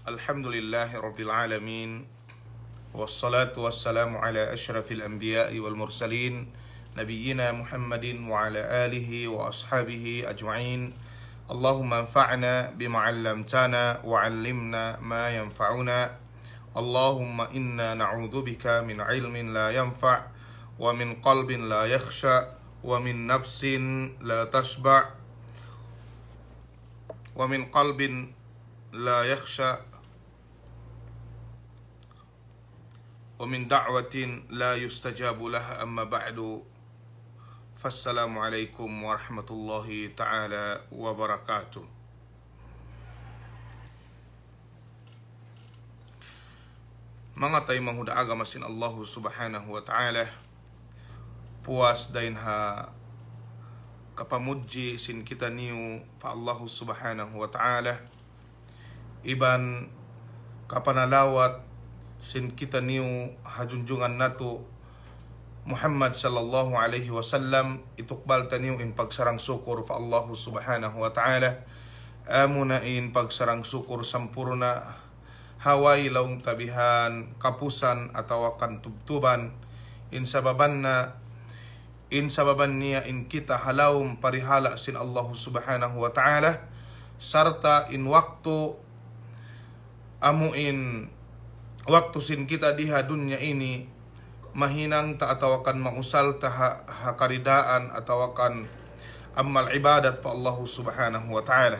Alhamdulillahi Rabbil Alamin. Wassalatu wassalamu ala ashrafil anbiya'i wal mursalin Nabiyyina Muhammadin wa ala alihi wa ashabihi ajma'in. Allahumma anfa'na bima 'allamtana wa 'allimna ma yanfa'una. Allahumma inna na'udzubika min 'ilmin la yanfa' wa min qalbin la yakhsha wa min nafsin la tashba' wa min qalbin la yakhsha wa min da'watin la yustajabu laha amma ba'du. Fassalamu alaikum warahmatullahi ta'ala wabarakatuh. Mga tay manghuda agama sin Allah subhanahu wa ta'ala, puas dain ha kapamudji sin kita niu pa Allah subhanahu wa ta'ala, iban kapanalawat sin kita niu hajunjungan nato Muhammad sallallahu alaihi wasallam, itukbal taniu in pagsarang syukur fa Allah subhanahu wa ta'ala, amuna in pagsarang syukur sampurna, hawai laung tabihan kapusan atau akan tubtuban in sababan niya in kita halawum parihala sin Allah subhanahu wa ta'ala, sarta in waktu amuin waktu sin kita diha dunya ini mahinang ta atawakan mausal ta hakaridaan atawakan amal ibadat pa Allah subhanahu wa ta'ala.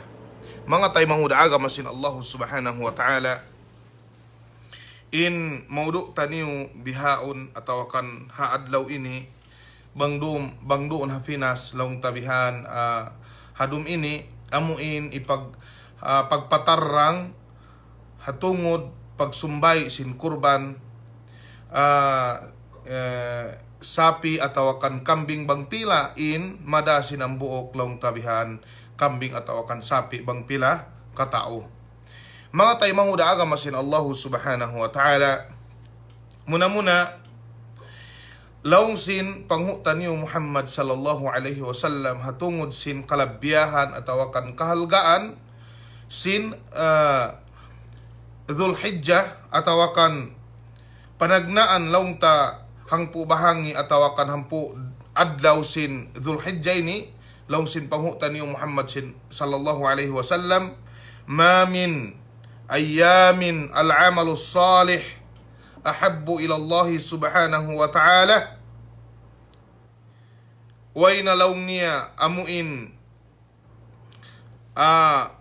Mga tay manghuda agama sin Allah subhanahu wa ta'ala, in maudu taniu bihaun atawakan haadlaw ini bangduon hafinas laung tabihan hadum ini amuin pagpatarrang hatungod pagsumbay sin kurban sapi atau akan kambing bang pila in madasin ang buok laung tabihan kambing atau akan sapi bang pila katao. Mga tay manghuda agama sin Allah subhanahu wa ta'ala, muna laung sin panghutan niyo Muhammad sallallahu alaihi wasallam hatungod sin kalabyahan atau akan kahalgaan sin Dzulhijjah atau akan panagnaan laung ta hangpu bahangi atau akan hampu adlaw sin Dzulhijjah ini laung sin panghutan niyo Muhammad sin sallallahu alaihi wasallam, ma min ayyamin al-amalu salih ahabbu ila Allah subhanahu wa ta'ala wa ina laung niya amuin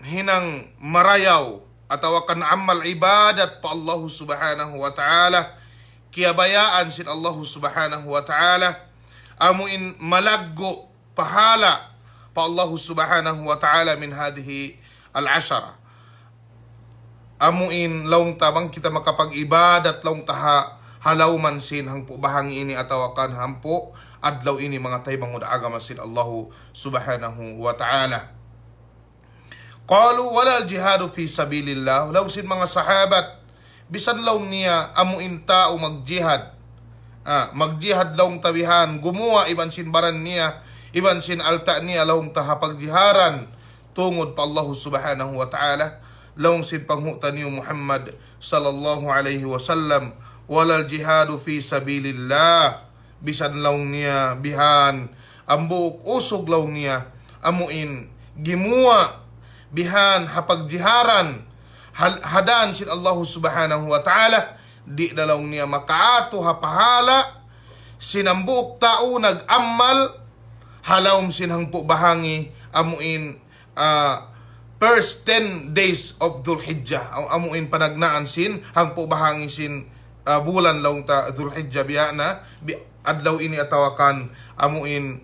hinang marayaw atau akan amal ibadat pa Allah subhanahu wa ta'ala, kiabayaan sin Allah subhanahu wa ta'ala, amuin malaggo pahala pa Allah subhanahu wa ta'ala min hadhihi al-ashara. Amuin laung tabang kita makapag-ibadat laung taha halawman sin hangpo bahangi ini atau akan hampo adlaw ini mga tay manghuda agama sin Allah subhanahu wa ta'ala. Qalu wala jihadu fi sabilillah, law sin mga sahabat bisan law niya amuin tao magjihad magjihad laung tabihan gumuwa iban sin baran niya iban sin alta niya laung tahapagjiharan tungod pa Allah subhanahu wa ta'ala, laung sin panghutan niyo Muhammad sallallahu alaihi wasallam wala jihadu fi sabilillah, bisan laung niya bihan ambuk usog laung niya amuin gimuwa bihan hapagjiharan hadaan sin Allah subhanahu wa ta'ala, di dalawang niya makaato hapahala sinambuk tao nag-amal halawm sin hangpo bahangi amuin first 10 days of Dzulhijjah, amuin panagnaan sin hangpo bahangi sin bulan laung ta Dzulhijjah biyana adlaw ini atawakan amuin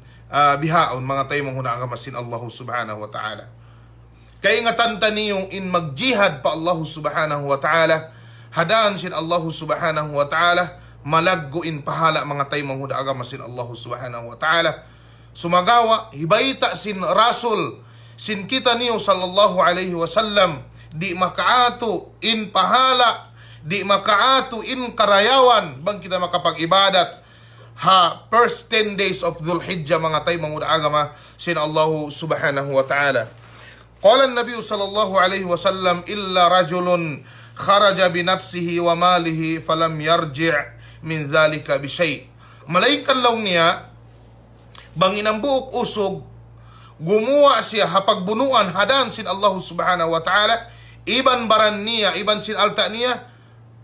bihaon mga tayo manghuna agama sin Allah subhanahu wa ta'ala. Kaya ingatan taniyong in magjihad pa Allah subhanahu wa ta'ala, hadaan sin Allah subhanahu wa ta'ala, malaggo in pahala mga tayo manghuda agama sin Allah subhanahu wa ta'ala. Sumagawa, hibayta sin rasul, sin kita niyo sallallahu alaihi wasallam, di makaato in pahala, di makaato in karayawan, bang kita makapag-ibadat, first 10 days of Dzulhijjah mga tayo manghuda agama sin Allah subhanahu wa ta'ala. Qala an-nabiy sallallahu alaihi wasallam illa rajulun kharaja binafsihi wa malihi falam yarji' min dhalika bishay. Malainkan law niya bangin ang buok usog gumuwa siya hapagbunuan hadan sin Allah subhanahu wa ta'ala iban baran niya iban sin alta niya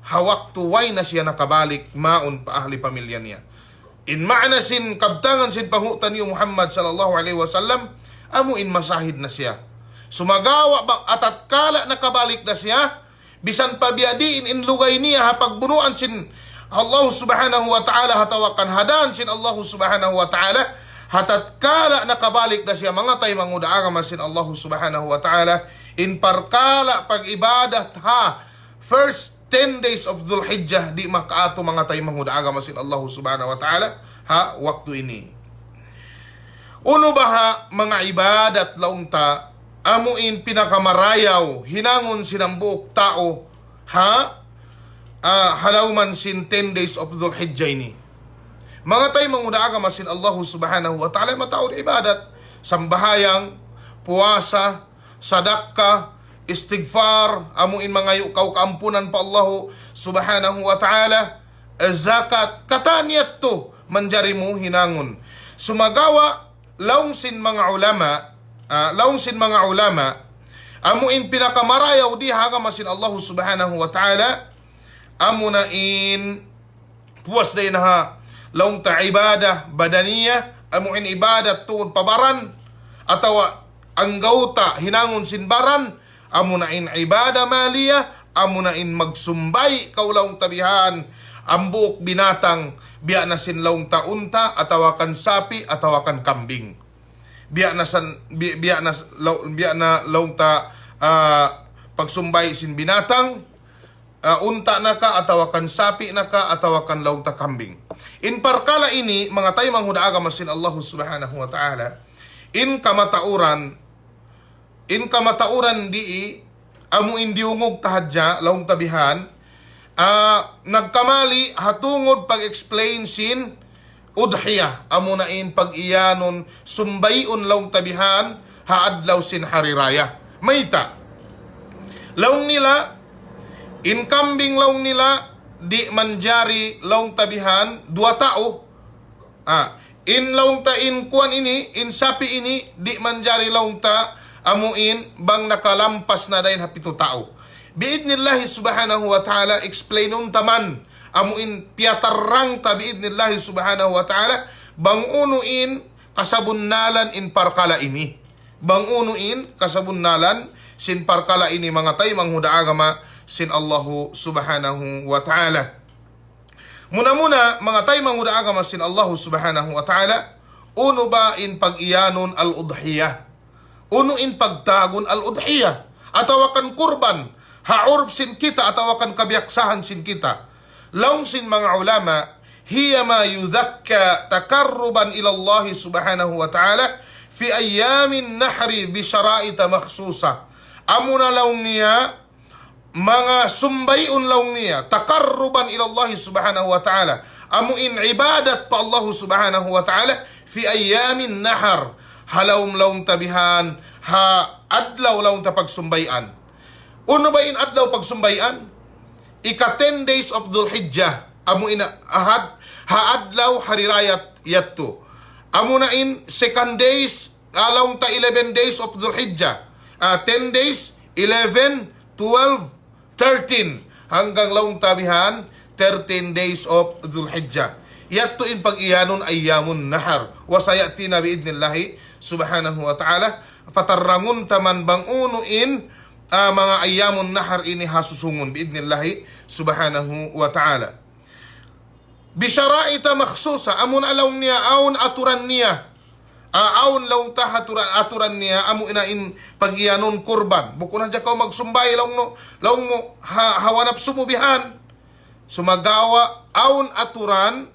hawak tuway na siya nakabalik maun pa ahli pamilya niya. In ma'na sin kabtangan sin pahutan niyo Muhammad sallallahu alaihi wasallam amuin masahid na siya. Sumagawa ba atat kala nakabalik na siya bisan pabiadiin in lugay niya hapagbunuan sin Allah subhanahu wa ta'ala hatawakan hadan sin Allah subhanahu wa ta'ala hatat kala nakabalik na siya mga tay manguda agama sin Allah subhanahu wa ta'ala in parkala pag ibadat ha first 10 days of Dhul Hijjah di makaato mga tay manguda agama sin Allah subhanahu wa ta'ala ha waktu ini. Uno ba ha mga ibadat launta amuin pinakamarayaw hinangon sinambuok tao ha halawman sin 10 days of Dhul Hijjah ini. Mga tay manguda agama sin Allah subhanahu wa ta'ala mataod ibadat sambahayang puasa sadaka istighfar amuin mangayo kau kaampunan pa Allah subhanahu wa ta'ala zakat kataniyat to manjari mo hinangon sumagawa laong sin mga ulama amuin pinakamarayaw di hagamasin Allah subhanahu wa ta'ala amunain puwas day na ha laong ta ibadah badaniya amuin ibadat tuon pabaran atawa ang gauta hinangon sinbaran amunain ibadah maliyah amunain magsumbay kaulawang tabihan ambuk binatang biya na sinlawng taunta atawakan sapi atawakan kambing biya na lawng ta pagsumbay sin binatang unta na ka atawakan sapi na ka atawakan lawng ta kambing in parkala ini mga tayo manghuda agama sin Allah subhanahu wa ta'ala in kamatauran di amuin diungog tahadya lawng tabihan nagkamali hatungod pag-explain sin udhiyah amunain pag-iyanon sumbayon lawng tabihan haadlaw sin hariraya mayta lawng nila in kambing lawng nila di manjari lawng tabihan dua tao in lawng ta in kuan ini in sapi ini di manjari lawng ta amuin bang nakalampas na dahin hapito tao. Biidnillahi subhanahu wa ta'ala explainon taman amuin piatarrang ta biidnillahi subhanahu wa ta'ala bang unuin kasabunnalan in parkala ini. Bang unuin kasabunnalan sin parkala ini mga tay manghuda agama sin Allahu subhanahu wa ta'ala. Muna-muna mga tay manghuda agama sin Allahu subhanahu wa ta'ala uno ba in pag-iyanon al-udhiyah uno in pagtagon al-udhiyah atawakan kurban haurb sin kita atawakan kabiyaksahan sin kita laung sin mga ulama hiya ma yudhakka takarruban ila Allah subhanahu wa ta'ala fi ayamin nahri bi syara'ita makhsusa amuna laung niya mga sumbayon laung niya takarruban ila Allah subhanahu wa ta'ala amuin ibadat pa Allah subhanahu wa ta'ala fi ayamin nahar halawm laung tabihan ha adlaw laung ta pagsumbayan. Uno ba in adlaw pagsumbayan? Ika 10 days of Dhul Hijjah amu ina ahad ha adlaw harirayat yatto. Amu na in second days alaung ta 11 days of Dhul Hijjah. 10 days, 11, 12, 13 hanggang laung tabihan 13 days of Dhul Hijjah. Yatto in pag-iyanon ayyamun nahar wa sayatina biidnillahi subhanahu wa ta'ala fatarrangun taman bang unuin mga ayyamun nahar ini hasusungun biidnillahi subhanahu wa ta'ala bisyaraita makhsusa amun alawng niya aun aturan niya aun lawng ta aturan niya amu inain pag-iyanon kurban buko na dyan ka magsumbay lawng mo hawanap sumubihan sumagawa aun aturan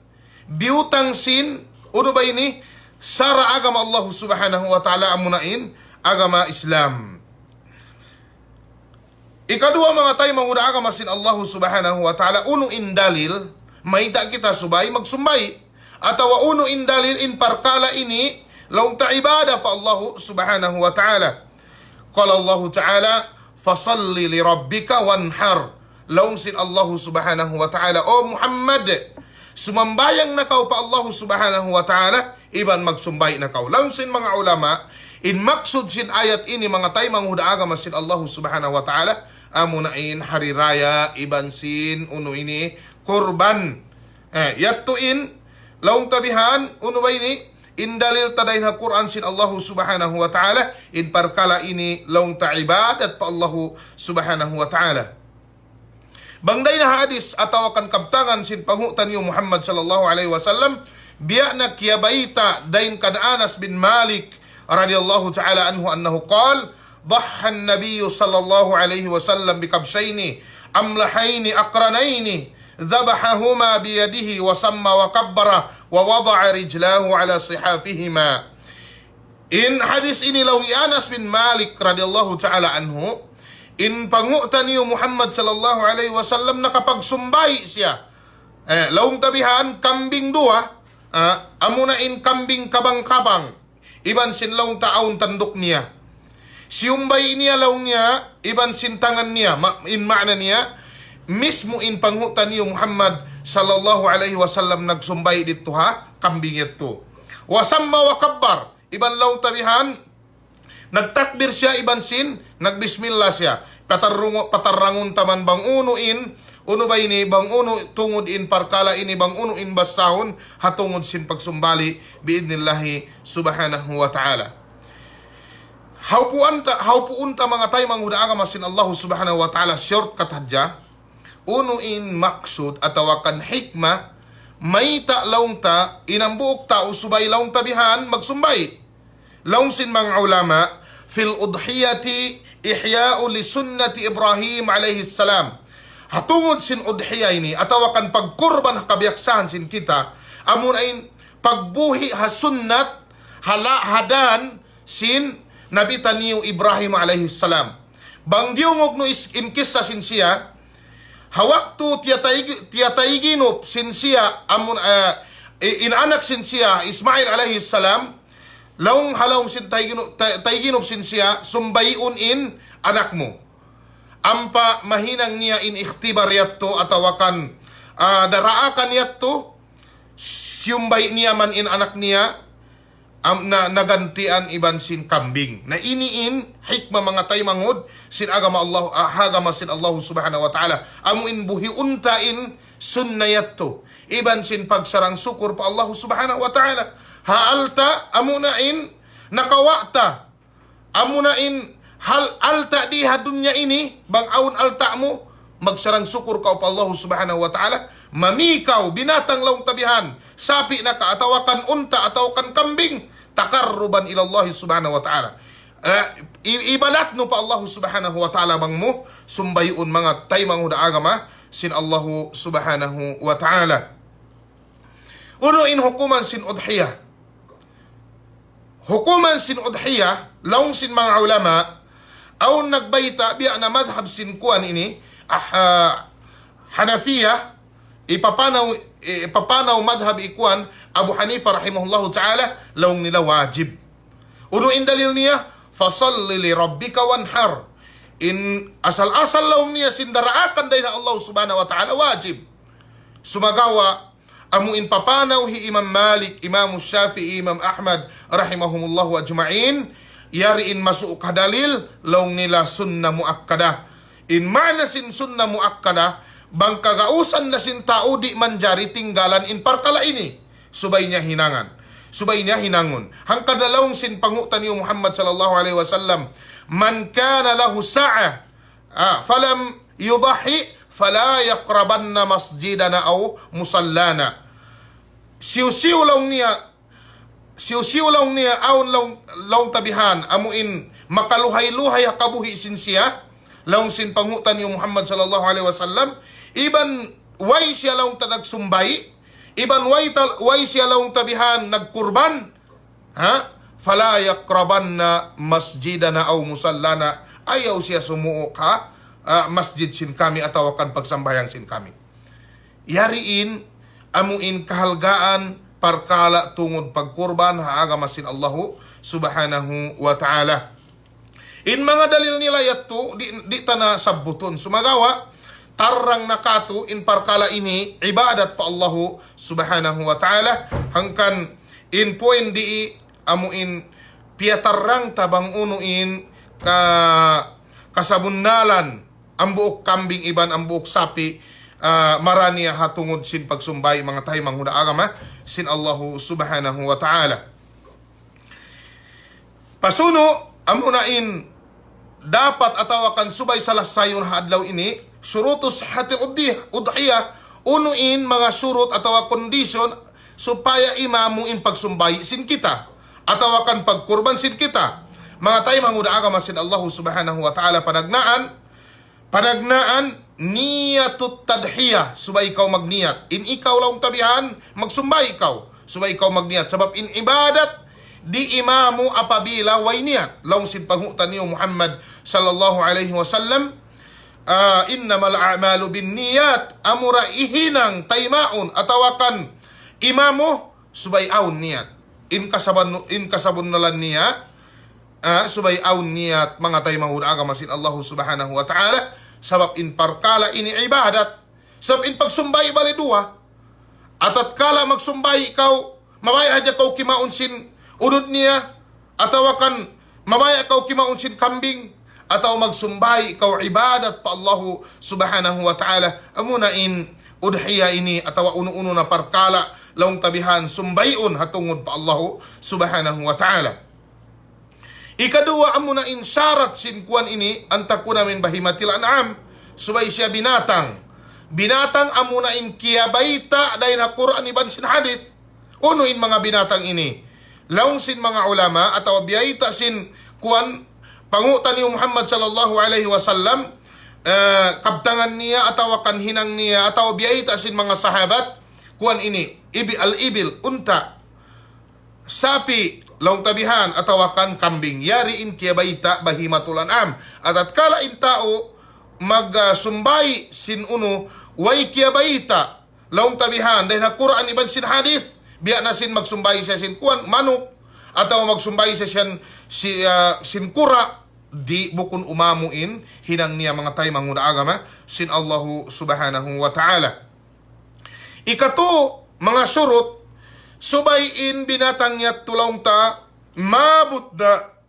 biutang sin uno ba ini sara agama Allah subhanahu wa ta'ala amunain agama Islam. Ikadua mga tayo manguna agama sin Allah subhanahu wa ta'ala uno in dalil maita kita subay magsumbay atawa uno in dalil in parkala ini laung ta ibadah fa Allah subhanahu wa ta'ala qala Allah ta'ala fasalli li rabbika wanhar laong sin Allah subhanahu wa ta'ala, o Muhammad, sumambayang na kau pa Allah subhanahu wa ta'ala, iban magsumbay na kau. Laong sin mga ulama, in maksud sin ayat ini mga tay manghuda agama sin Allah subhanahu wa ta'ala, amunain hari raya, iban sin uno ini kurban. Yattuin, laong tabihan, uno ba ini, in dalil tadain ha Quran sin Allah subhanahu wa ta'ala, in parkala ini laong taibadat pa Allah subhanahu wa ta'ala. Bangday na hadis ataw kan kabtangan sin panghutan yu Muhammad sallallahu alaihi wasallam, biya na kiyabaita dain kad Anas bin Malik radhiyallahu ta'ala anhu annahu qala ضحى النبي صلى الله عليه وسلم بكبشين أملحين أقرنين ذبحهما بيده وسمى وكبر ووضع رجلاه على صحافهما. In hadis ini laung Anas bin Malik radhiyallahu ta'ala anhu, in pangutan niyo Muhammad sallallahu alaihi wasallam nakapagsumbay siya. Laung tabihan kambing dua, amuna in kambing kabang-kabang, iban sin laung taon tanduk niya. Siumbay niya laung niya, iban sin tangan niya, in makna niya, mismo in pangutan niyo Muhammad sallallahu alaihi wasallam nagsumbay dito ha, kambing ito. Wasamma wa kabbar, iban laung tabihan, nagtakbir siya, iban sin, nagbismillah siya. Patarangon taman bang unuin, uno ba ini, bang uno tungod in parkala ini, bang uno in basahon, hatungod sin pagsumbali, biidnillahi subhanahu wa ta'ala. Haupuunta mga tayo manghuda agama sin Allah subhanahu wa ta'ala, shortcut hadya, uno in maksud atawakan hikmah, may ta laung ta, inambuok ta usubay laung tabihan, magsumbay. Laung sin mga ulama, fil udhiyati ihya'u li sunnati Ibrahim alayhi salam. Hatungod sin udhiya ini, atawakan pagkurban kabiyaksahan sin kita, amunain pagbuhi ha sunnat, hadan sin Nabi taniyo Ibrahim alayhi salam. Bang diungog no in kisah sin siya, hawaktu tiyatayginop sin siya, inanak sin siya, Ismail alayhi salam, laung halaung sin tayginop sin siya, sumbayun in anak mo. Ampa mahinang niya in ikhtibar yatto, atawakan daraakan yatto, sumbay niya man in anak niya, na nagantian iban sin kambing. Na iniin hikma mga tay mangod sin agama Allah, agama sin Allah subhanahu wa ta'ala. Amuin buhi untain sunnayatto, iban sin pagsarang sukur pa Allah subhanahu wa ta'ala. Haalta amunain nakawata, amunain hal alta di hadunya ini, bang aun alta mo, magsarang sukur ka pa Allah subhanahu wa ta'ala. Mamikaw binatang laung tabihan, sapi na ka, atawakan unta, atawakan kambing, takarruban ilallah subhanahu wa ta'ala. Ibalat no pa Allah subhanahu wa ta'ala bang mo, sumbayun mga taymang huda agama, sin Allah subhanahu wa ta'ala. Uno in hukuman sin udhiyah. Hukuman sin udhiyah, laung sin mga ulama, aw nagbayta biya na madhab sin kuan ini, Hanafiyah, ipapanaw madhab ikuan Abu Hanifa rahimahullahu ta'ala, laung nila wajib. Uno in dalil niya, fasalli li rabbika wanhar. In asal-asal laung niya sindaraakan dahil Allah subhanahu wa ta'ala wajib. Sumagawa, amu in papanaw hi Imam Malik, Imam Shafi'i, Imam Ahmad rahimahumullahu ajma'in, yari in masuk kadalil, laung nila sunna muakkada. In ma'na sin sunna muakkada, bang kagausan na sin tao di manjari tinggalan in parkala ini, subay niya hinangan, subay niya hinangon. Hangkad na laung sin pangutan niyo Muhammad sallallahu alaihi wasallam, man kana lahu sa'a falam yudahi fala yaqrabanna masjidana aw musallana. Siu-siu laung niya aun laung tabihan, amuin makaluhay-luhay kabuhi sin siya, laung sin pangutan niyo Muhammad sallallahu alaihi wasallam, iban way siya laung nagsumbay, iban way siya laung tabihan nagkurban, fala yaqrabanna masjidana aw musallana, ayaw siya sumuok masjid sin kami atawakan pagsambayang sin kami. Yariin amuin kahalgaan parkala tungod pagkurban haagama sin Allah subhanahu wa ta'ala. In mga dalil nila yatto di tana sabbuton, sumagawa tarang nakatu in parkala ini ibadat pa Allahu subhanahu wa ta'ala hangkan in point di amuin piatarang tabang unuin kasabunnalan ang buok kambing iban ang buok sapi maraniya hatungod sin pagsumbay mga tayo manghuda agama sin Allahu subhanahu wa ta'ala. Pasuno amunain dapat atawakan subay salas sayon hadlaw ini surutus hatil udhiya unuin mga surut atawa kondisyon supaya imamuin pagsumbay sin kita atawakan pagkurban sin kita mga tayo manghuda agama sin Allahu subhanahu wa ta'ala panagnaan niyatut tadhiyah subay ikaw magniyat in ikaw lang tabihan magsumbay ikaw subay ikaw magniyat sabab in ibadat di imamu apabila way niyat laong sin panghutan niyo Muhammad sallallahu alaihi wasallam innamal a'malu bin niyat amura ihinang taymaun atawakan imamu subay aun niyat in kasabun nalan niya subay aun niyat mga taymahud agama sin Allah subhanahu wa ta'ala sabab in parkala ini ibadat sabab in pagsumbay bali dua atat kala magsumbay ikaw mabaya hadya kau kimaun sin unod niya atawakan mabaya kau kimaun sin kambing ataw magsumbay ikaw ibadat pa Allahu subhanahu wa ta'ala amuna in udhiya ini atawa uno-uno na parkala laong tabihan sumbayon hatungod pa Allahu subhanahu wa ta'ala. Ikadua amuna in syarat sin kuan ini antakuna min bahimatil an'am subay siya binatang amuna in kiyabaita dahin ha Quran iban sin hadith uno in mga binatang ini laong sin mga ulama ataw biyaita sin kuan pangutan ni Muhammad sallallahu alaihi wasallam kabtangan niya ataw kanhinang niya ataw biyaita sin mga sahabat kuan ini al-ibil unta sapi laong tabihan atawakan kambing yari in kiyabaita bahimatul an'am at kala in tao magsumbay sin uno way kiyabaita laong tabihan dahil na Quran iban sin hadith biya na sin magsumbay siya sin kuan manok ataw magsumbay siya sin kura di bukun umamuin hinang niya mga tayo manguna agama sin Allahu subhanahu wa ta'ala. Ikato mga surut subay in binatang niya tulong ta mabut da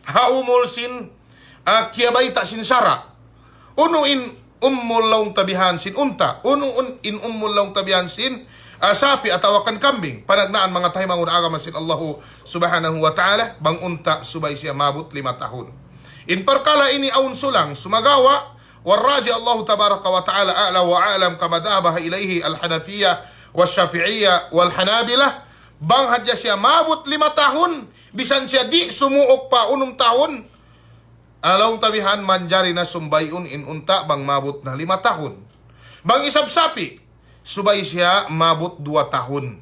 haumol sin kiyabaita sin sara uno in ummul laong tabihan sin unta uno in ummul laong tabihan sin sapi atawakan kambing panagnaan mga tayo mga agama sin Allahu subhanahu wa ta'ala bang unta subay siya mabut 5 tahun in parkala ini aun sulang sumagawa warraji Allahu tabaraka wa ta'ala a'la wa a'lam kama dabaha ilayhi al-hanafiyya والشافعية والحنابلة bang hadya siya mabot 5 tahun bisan siya di sumuok pa 6 tahun alaw tabihan manjari na sumbayun in unta bang mabot na 5 tahun bang isab sapi subay siya mabot 2 tahun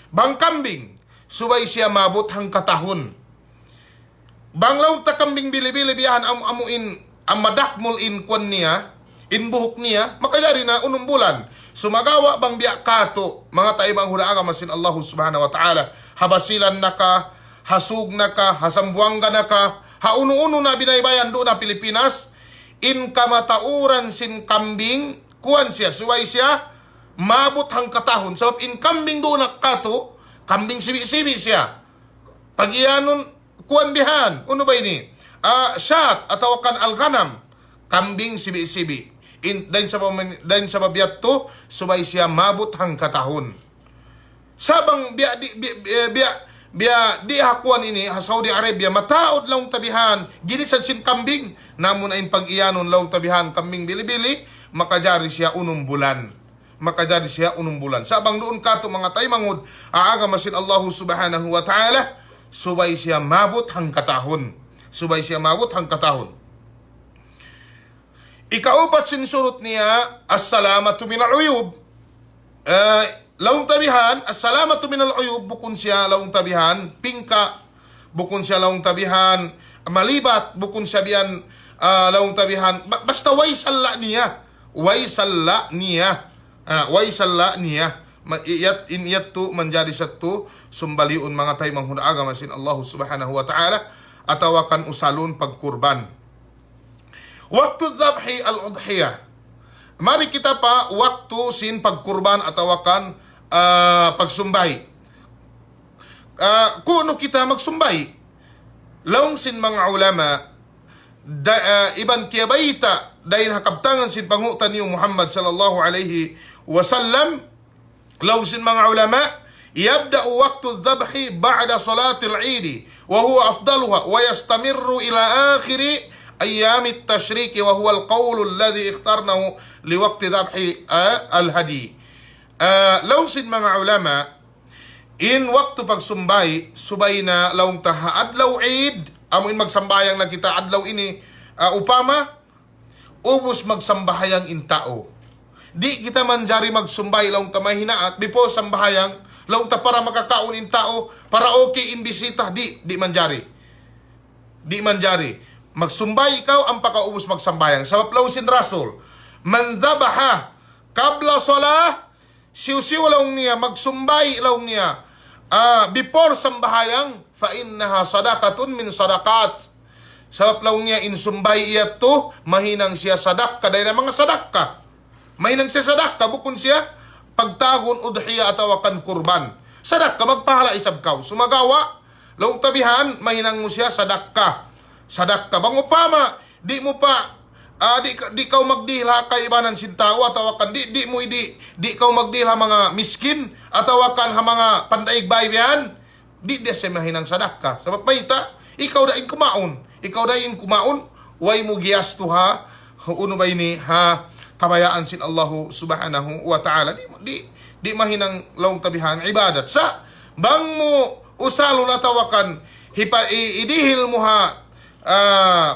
bang kambing subay siya mabot hang katahon bang law ta kambing bili-bili biyahan amuin amadakmul in kwan niya in buhok niya makajari na 6 bulan sumagawa bang biya kato mga taibang hudaanga masin Allah subhanahu wa ta'ala habasilan naka hasug naka hasambuanga naka hauno-uno na binaybayan doon na Pilipinas in kamatauran sin kambing kuan siya suway siya mabot hang katahon sabab in kambing doon na kato kambing sibi-sibi siya pag iyanon kuan bihan uno ba ini syat atau kan al-ghanam kambing sibi-sibi dahin sa babiyat to subay siya mabot hang katahon sabang biya di hakuan ini ha Saudi Arabia mataod lang tabihan ginisad sin kambing namon ay pag-iyanon lang tabihan kambing bili-bili makajari siya 6 bulan sabang doon kato mga taymangud aaga masin Allah subhanahu wa ta'ala subay siya mabot hang katahon Ikaupat sin surut niya as-salamatu minal uyub laong tabihan as-salamatu minal uyub bukun siya laong tabihan pingka bukun siya laong tabihan malibat bukun siya biyan laong tabihan basta way salla niya iyat tu menjadi satu sumbaliun mga tay manghunaaga masin Allah subhanahu wa ta'ala atawakan usalun pagkurban waktu dhabhi al-udhiyah Mari kita pa waktu sin pagkurban atau akan pagsumbay. Kuno kita magsumbay. Laong sin mga ulama, iban kiyabayta, dahil hakabtangan sin pangutan ni Muhammad sallallahu alaihi wasallam, laong sin mga ulama, يبدأ وقت الذبح بعد صلاة العيد وهو أفضلها ويستمر إلى آخر أيام التشريك وهو القول الذي اخترناه لوقت ذبح الهدي. لو سيد mga ulama, in waktu pagsumbay, subay na laong taha adlaw Eid, amuin magsambayang na kita adlaw ini upama, ubos magsambayang intao. Di kita manjari magsumbay laong tamahinaat, before sambahayang, laong ta para makakaon in tao, para okay in bisita, di manjari. Di manjari. Magsumbay ikaw ang pakaubos magsambayang. Sabab laong sin Rasul, man dhabaha kabla salah, siw-siw laong niya, magsumbay laong niya, before sambahayang, fa innaha sadaqatun min sadaqat. Sabab laong niya, insumbay iyat to, mahinang siya sadaqka, dahil na mga sadaqka. Mahinang siya sadaqka, bukun siya, pagtagon udhiya atau akan kurban. Sadaqka, magpahala isab kaw. Sumagawa, laong tabihan, mahinang mo siya, sadaqka. Sadaqka. Bang upama, di mo pa, di kaw magdihla kay ibanan sintao, atau akan, di kaw magdihla mga miskin, atau akan mga pandaig baybihan, di siya mahinang sadaqka. Sabab mayita, ikaw daing kumaon. Ikaw daing kumaon, way mo giyasto ha, uno ba ini, ha, kabayaan sin Allahu subhanahu wa ta'ala. Di mahinang laong tabihan ibadat. Sa bang mo usalo na tawakan, idihil mo ha,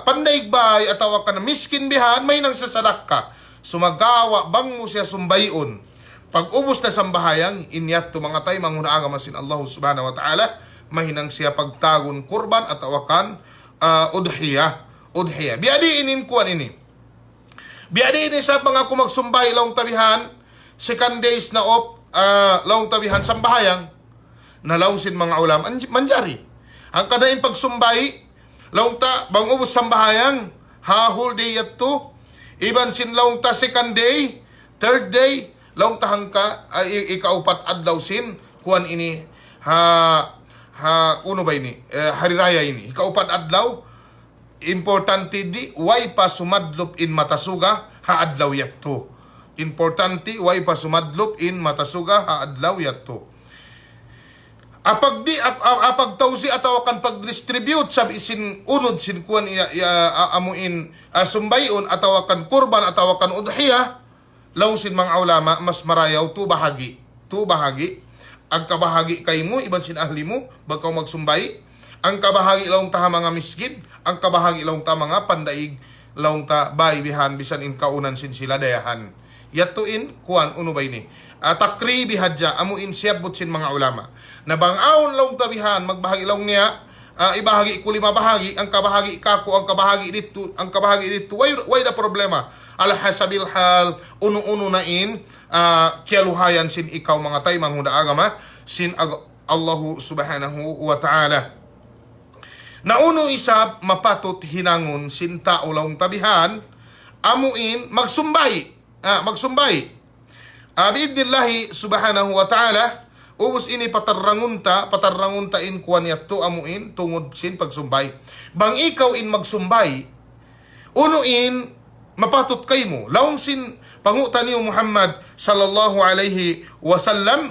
pandaigbay at tawakan miskin bihan, mahinang sa sadaka. Sumagawa, bang mo siya sumbayon. Pag ubos na sambahayang, inyat to mga tay, mangunaanga masin Allahu subhanahu wa ta'ala, mahinang siya pagtagon kurban at tawakan udhiya. Biadiinin kuan ini. Biadi ini sa mga kumagsumbay laong tabihan, second days na laong tabihan sambahayang, na laong sin mga ulam, manjari. Ang kadaing pagsumbay, laong ta, bang ubos sambahayang, whole day at to, iban sin laong ta second day, third day, laong tahang ka, ikaupat adlaw sin, kuan ini, uno ba ini, hariraya ini, ikaupat adlaw, importante di way pa sumadlop in matasuga haadlaw yatto. Importante way pa sumadlop in matasuga haadlaw yatto. Apag tawsi ataw kan pag-distribute sa isin unod sin kuan amuin sumbayon ataw kan kurban ataw kan udhiya, law sin mga ulama mas marayaw tu bahagi. Ang kabahagi kay mo iban sin ahli mo bagaw magsumbay, ang kabahagi laong taha mga miskin, ang kabahagi laong ta mga pandaig laong ta baybihan bisan in kaunan sin sila dayahan. Yatuin kuan uno ba ini? Takri bihadja amuin siyabot sin mga ulama. Nabangaon laong tabihan magbahagi laong niya, ibahagi ko 5 bahagi, ang kabahagi kako, ang kabahagi dito, way da problema. Alhasabil hal uno-uno na in kialuhayan sin ikaw mga tay manghuda agama sin Allahu subhanahu wa ta'ala. Nauno isab mapatot hinangon sinta ulawng tabihan, amuin magsumbay. Biidnillahi subhanahu wa ta'ala, ubos ini patarrangunta in kuwan yato amuin tungod sin pagsumbay. Bang ikaw in magsumbay, unuin mapatot kay mo. Lawng sin pangutan niyo Muhammad sallallahu alaihi wasallam,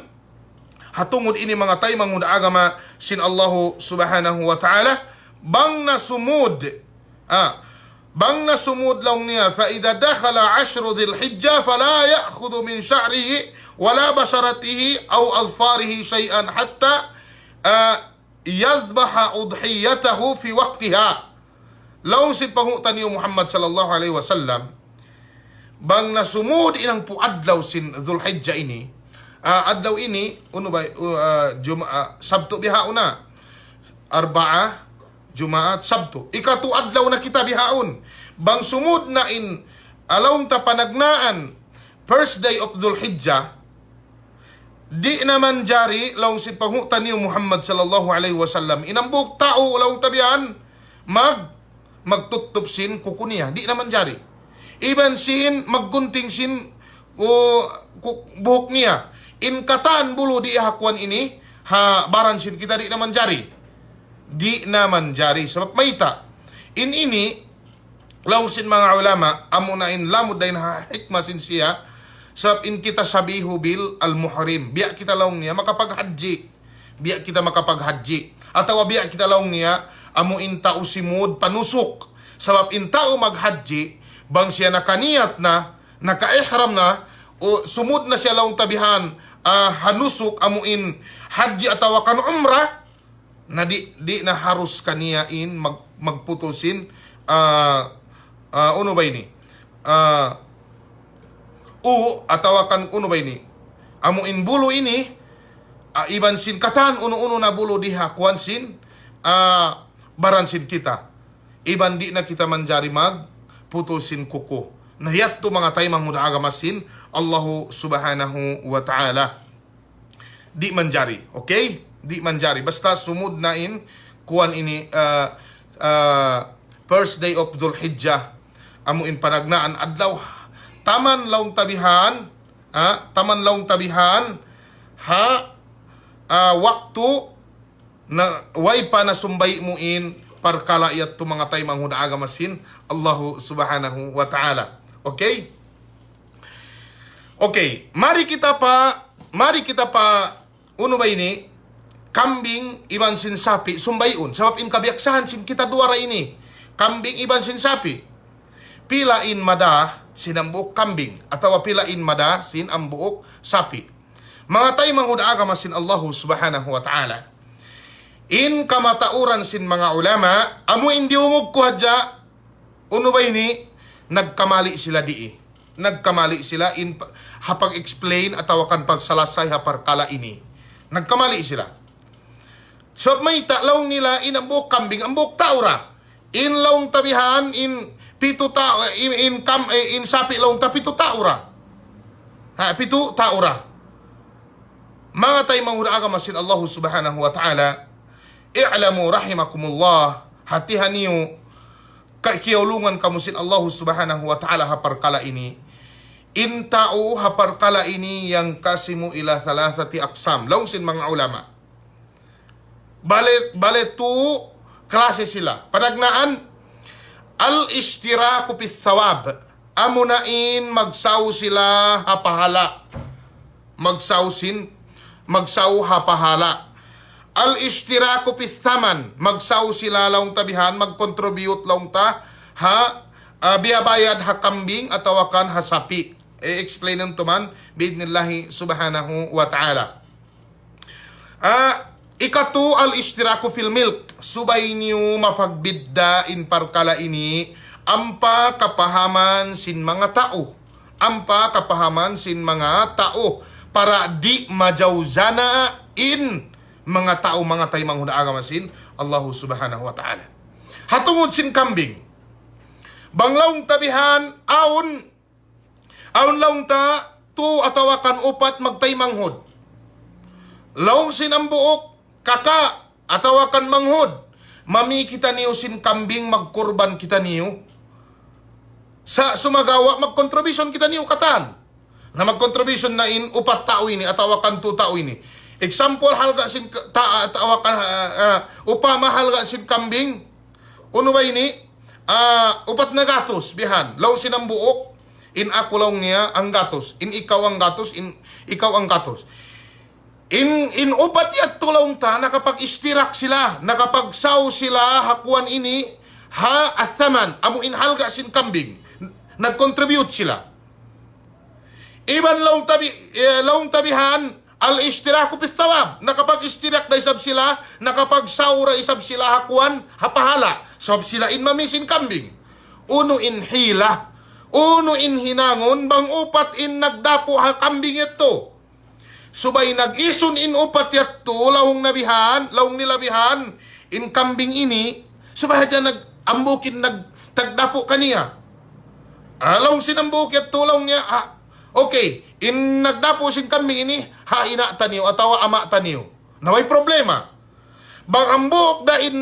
hatungod ini mga tay manguda agama sin Allahu subhanahu wa ta'ala, bang nasumud lang niya, fa idha dakhala 10 dhil-hijjah fala ya'khudhu min sha'rihi wala basharatihi aw azfarihi shay'an hatta yadhbaha udhiyatahu fi waqtiha. Laong si pangutan niyo Muhammad sallallahu alaihi wasallam, bang nasumud inang puadlaw sin Dhul-Hijjah ini, adlaw ini uno ba Sabto bihauna, Arbaa, Jumaat, Sabto. Ikatu adlaw na kita bihaon. Bang sumud na in alawng ta panagnaan first day of Dhul-Hijjah, di naman jari lawng si pangutan niyo Muhammad sallallahu alaihi wasallam inambuk tao lawng tabihan magtutupsin kukuniya. Di naman jari. Iban sin maggunting sin buhok niya. In katan bulu di hakwan ini, ha baran sin kita di naman jari. Di naman jari. Sebab maita. In ini, laung sin mga ulama, amuna in lamud dahin ha hikmah sin siya, sebab in kita sabihu bil al-muhrim. Biya kita laung niya makapag-haji. Biya kita makapag-haji. Atau biya kita laung niya, amu in tao simud panusok. Sebab in tao mag-haji, bang siya nakaniyat na, naka-ihram na, o sumud na siya laung tabihan, hanusok amuin haji atau kan umrah, na di na harus kaniyain magputusin uno ba ini atau kan uno ba ini amuin bulu ini iban sin katan uno na bulu di hakwan sin baran sin kita iban di na kita manjari putusin kuko na yatto mga tayo muda agama sin Allahu subhanahu wa ta'ala di manjari, okay? Di manjari. Basta sumud na in kuan ini first day of Dhul Hijjah amo in panagnaan adlaw taman laung tabihan waktu na way pa na sumbay mo in parkala iyat to mga tay manghuda agamasin Allahu subhanahu wa ta'ala. Okay? Okay, mari kita pa uno ba ini kambing iban sin sapi sumbayun sabab in kabiaksahan sin kita duara ini kambing iban sin sapi pila in madah sin ambuok kambing atau pila in madah sin ambuok sapi mga tay manghuda agama sin Allahu subhanahu wa ta'ala in kamatauran sin mga ulama amu indi umug kuhadja uno ba ini nagkamali sila in hapag-explain atau kan pagsalasay haparkala ini. Nagkamali sila. So may talaw nila in ambok kambing, ambok taura. In laung tabihan, in pitu ta in sapi laung ta pitu taura. Pitu taura. Mga tay manghuda agama sin Allah subhanahu wa ta'ala, i'lamu rahimakumullah, hatihan niyo, kiyaulungan kamu sin Allah subhanahu wa ta'ala haparkala ini. In tao haparkala ini yang kasimu ila thalathati aqsam. Laung sin mga ulama. Bale tu klase sila. Panagnaan al-ishtiraku pis thawab. Amunain magsaw sila hapahala. Magsaw hapahala. Al-ishtiraku pis thaman. Magsaw sila laung tabihan, mag-contribute laung ta biyabayad ha kambing atau akan ha sapi. I-explain ng tuman biidnillahi subhanahu wa ta'ala. Ikatu al-ishtiraku fil milk. Subay niyo mapagbidda in parkala ini ampa kapahaman sin mga tao. Ampa kapahaman sin mga tao para di majawzana in mga tao mga tay manghuda agama sin Allahu subhanahu wa ta'ala. Hatungod sin kambing. Banglaong tabihan aun laung ta tu atawakan upat magtay manghod. Laung sin ang buok kaka atawakan manghod. Mami kita niyo sin kambing magkurban kita niyo. Sa sumagawa magkontribusyon kita niyo katan. Na magkontribusyon na in upat tao ini atawakan tu tao ini. Example halga sin atawakan upama halga sin kambing. Uno ba ini? Upat na gatos bihan. Laung sin ang buok. In ako lang niya ang gatos. In ikaw ang gatos. In ikaw ang gatos. In upat yat tulong ta, nakapag-istirak sila, nakapagsaw sila, hakuan ini, athaman, amu in halga sin kambing. Nag-contribute sila. Iban laung tabihan, al-istiraku pithawab. Nakapag-istirak na isab sila, nakapagsaw ra isab sila, hakuan, hapahala. Sab sila in mamisin kambing. Uno in hila. Uno in hinangon, bang upat in nagdapo ha kambing ito. Subay nag-ison in upat yato, laung nilabihan, in kambing ini, subay hadya nag-ambukin, nagtagdapo kaniya. Laung sinambuk yato, laung niya, okay, in nagdapo sin kambing ini, ina taniyo, atawa ama taniyo. Naway problema. Bang ambuk da in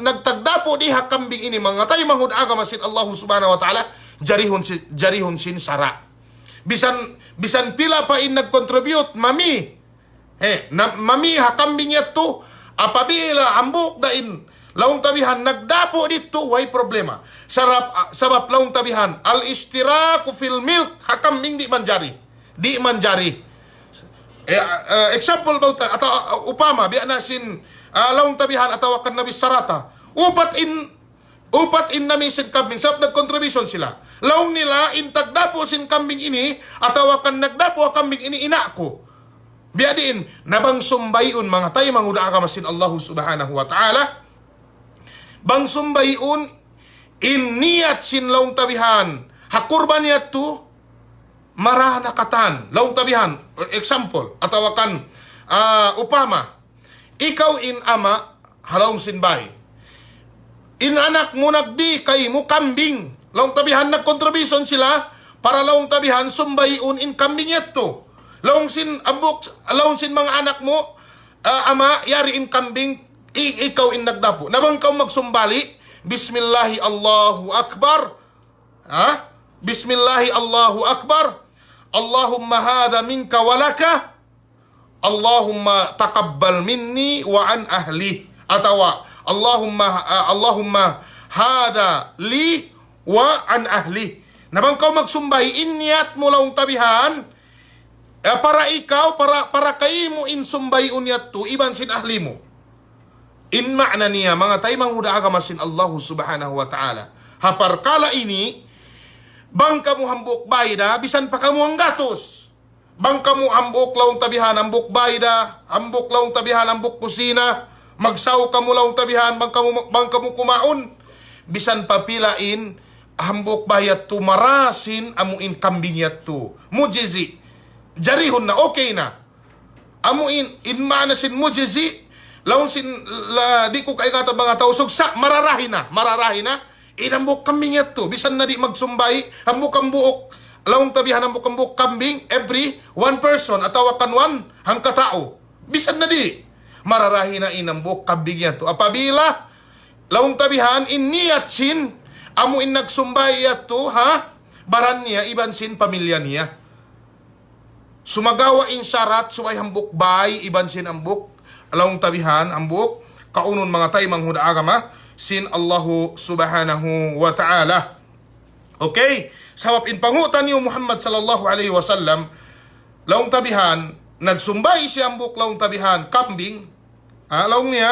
nagtagdapo di ha kambing ini, mga tayo manghud agama sin Allah subhanahu wa ta'ala, jarihon sin sara. Bisan pila pa in nag-contribute, mami. Mami hakambing yato, apabila ambok dain, laong tabihan, nagdapo dito, way problema. Sabab laong tabihan, al-istiraku fil milk, hakambing di manjari. Di manjari. Example ba, atau upama, biya na sin, laong tabihan, atau akan nabi sarata, upat in nami sin kambing, sabab nag-contribution sila. Laong nila, intagdapo sin kambing ini, atau akan nagdapo kambing ini, inako. Biadin, nabang sumbayun, mga tayo, manguda akamasin Allah subhanahu wa ta'ala, bang sumbayun, in niyat sin laong tabihan, hakurban niyat tu, marah nakatan, laong tabihan, example, atau akan, upama, ikaw in ama, halaong sinbay, in anak mo nagdi, kay mo kambing, laong tabihan, nagkontribution sila, para laong tabihan, sumbayun in kambing niyat tu, laong sin mga anak mo, ama, yari in kambing, ikaw in nagdapo. Nabang kau magsumbali, Bismillahi Allahu Akbar. Bismillahi Allahu Akbar. Allahumma hadha minka walaka. Allahumma taqabbal minni wa an ahli. Atawa, Allahumma hadha li wa an ahli. Nabang kau magsumbay, inyat mo laong tabihan, para ikaw, para kayo mo in sumbay unyat to, iban sin ahli mo. In makna niya, mga tayo manghuda agamasin Allah subhanahu wa ta'ala. Hapar kala ini, bang kamu hambuk bayda, bisan pa kamu ang gatos. Bang kamu hambuk laong tabihan, hambuk bayda, hambuk laong tabihan, hambuk kusina, magsaw kamu laong tabihan, bang kamu kumaon. Bisan papilain, hambuk bayat tu marasin, amuin kambing yat tu. Mujizi. Jarihon na, okay na. Amuin, in manasin mujizi, laong sin, di ko kaya kata mga tao, sugsa, mararahin na, inambok kambing yato, bisan na di magsumbay, hambok ang buok, laong tabihan, hambok ang buok kambing, every one person, atawa kanwan, hang katao, bisan na di, mararahin na inambok kambing yato, apabila, laong tabihan, iniyat sin, amuin nagsumbay yato, baran niya, iban sin pamilya niya, sumagawa in syarat, suway hambok bay, iban sin ambok, alaong tabihan, ambok, kaunon mga tayo manghuda agama, sin Allahu subhanahu wa ta'ala. Okay? Sawap in pangutan niyo Muhammad sallallahu alaihi wasallam, laong tabihan, nagsumbay si ambok laong tabihan, kambing, laong niya,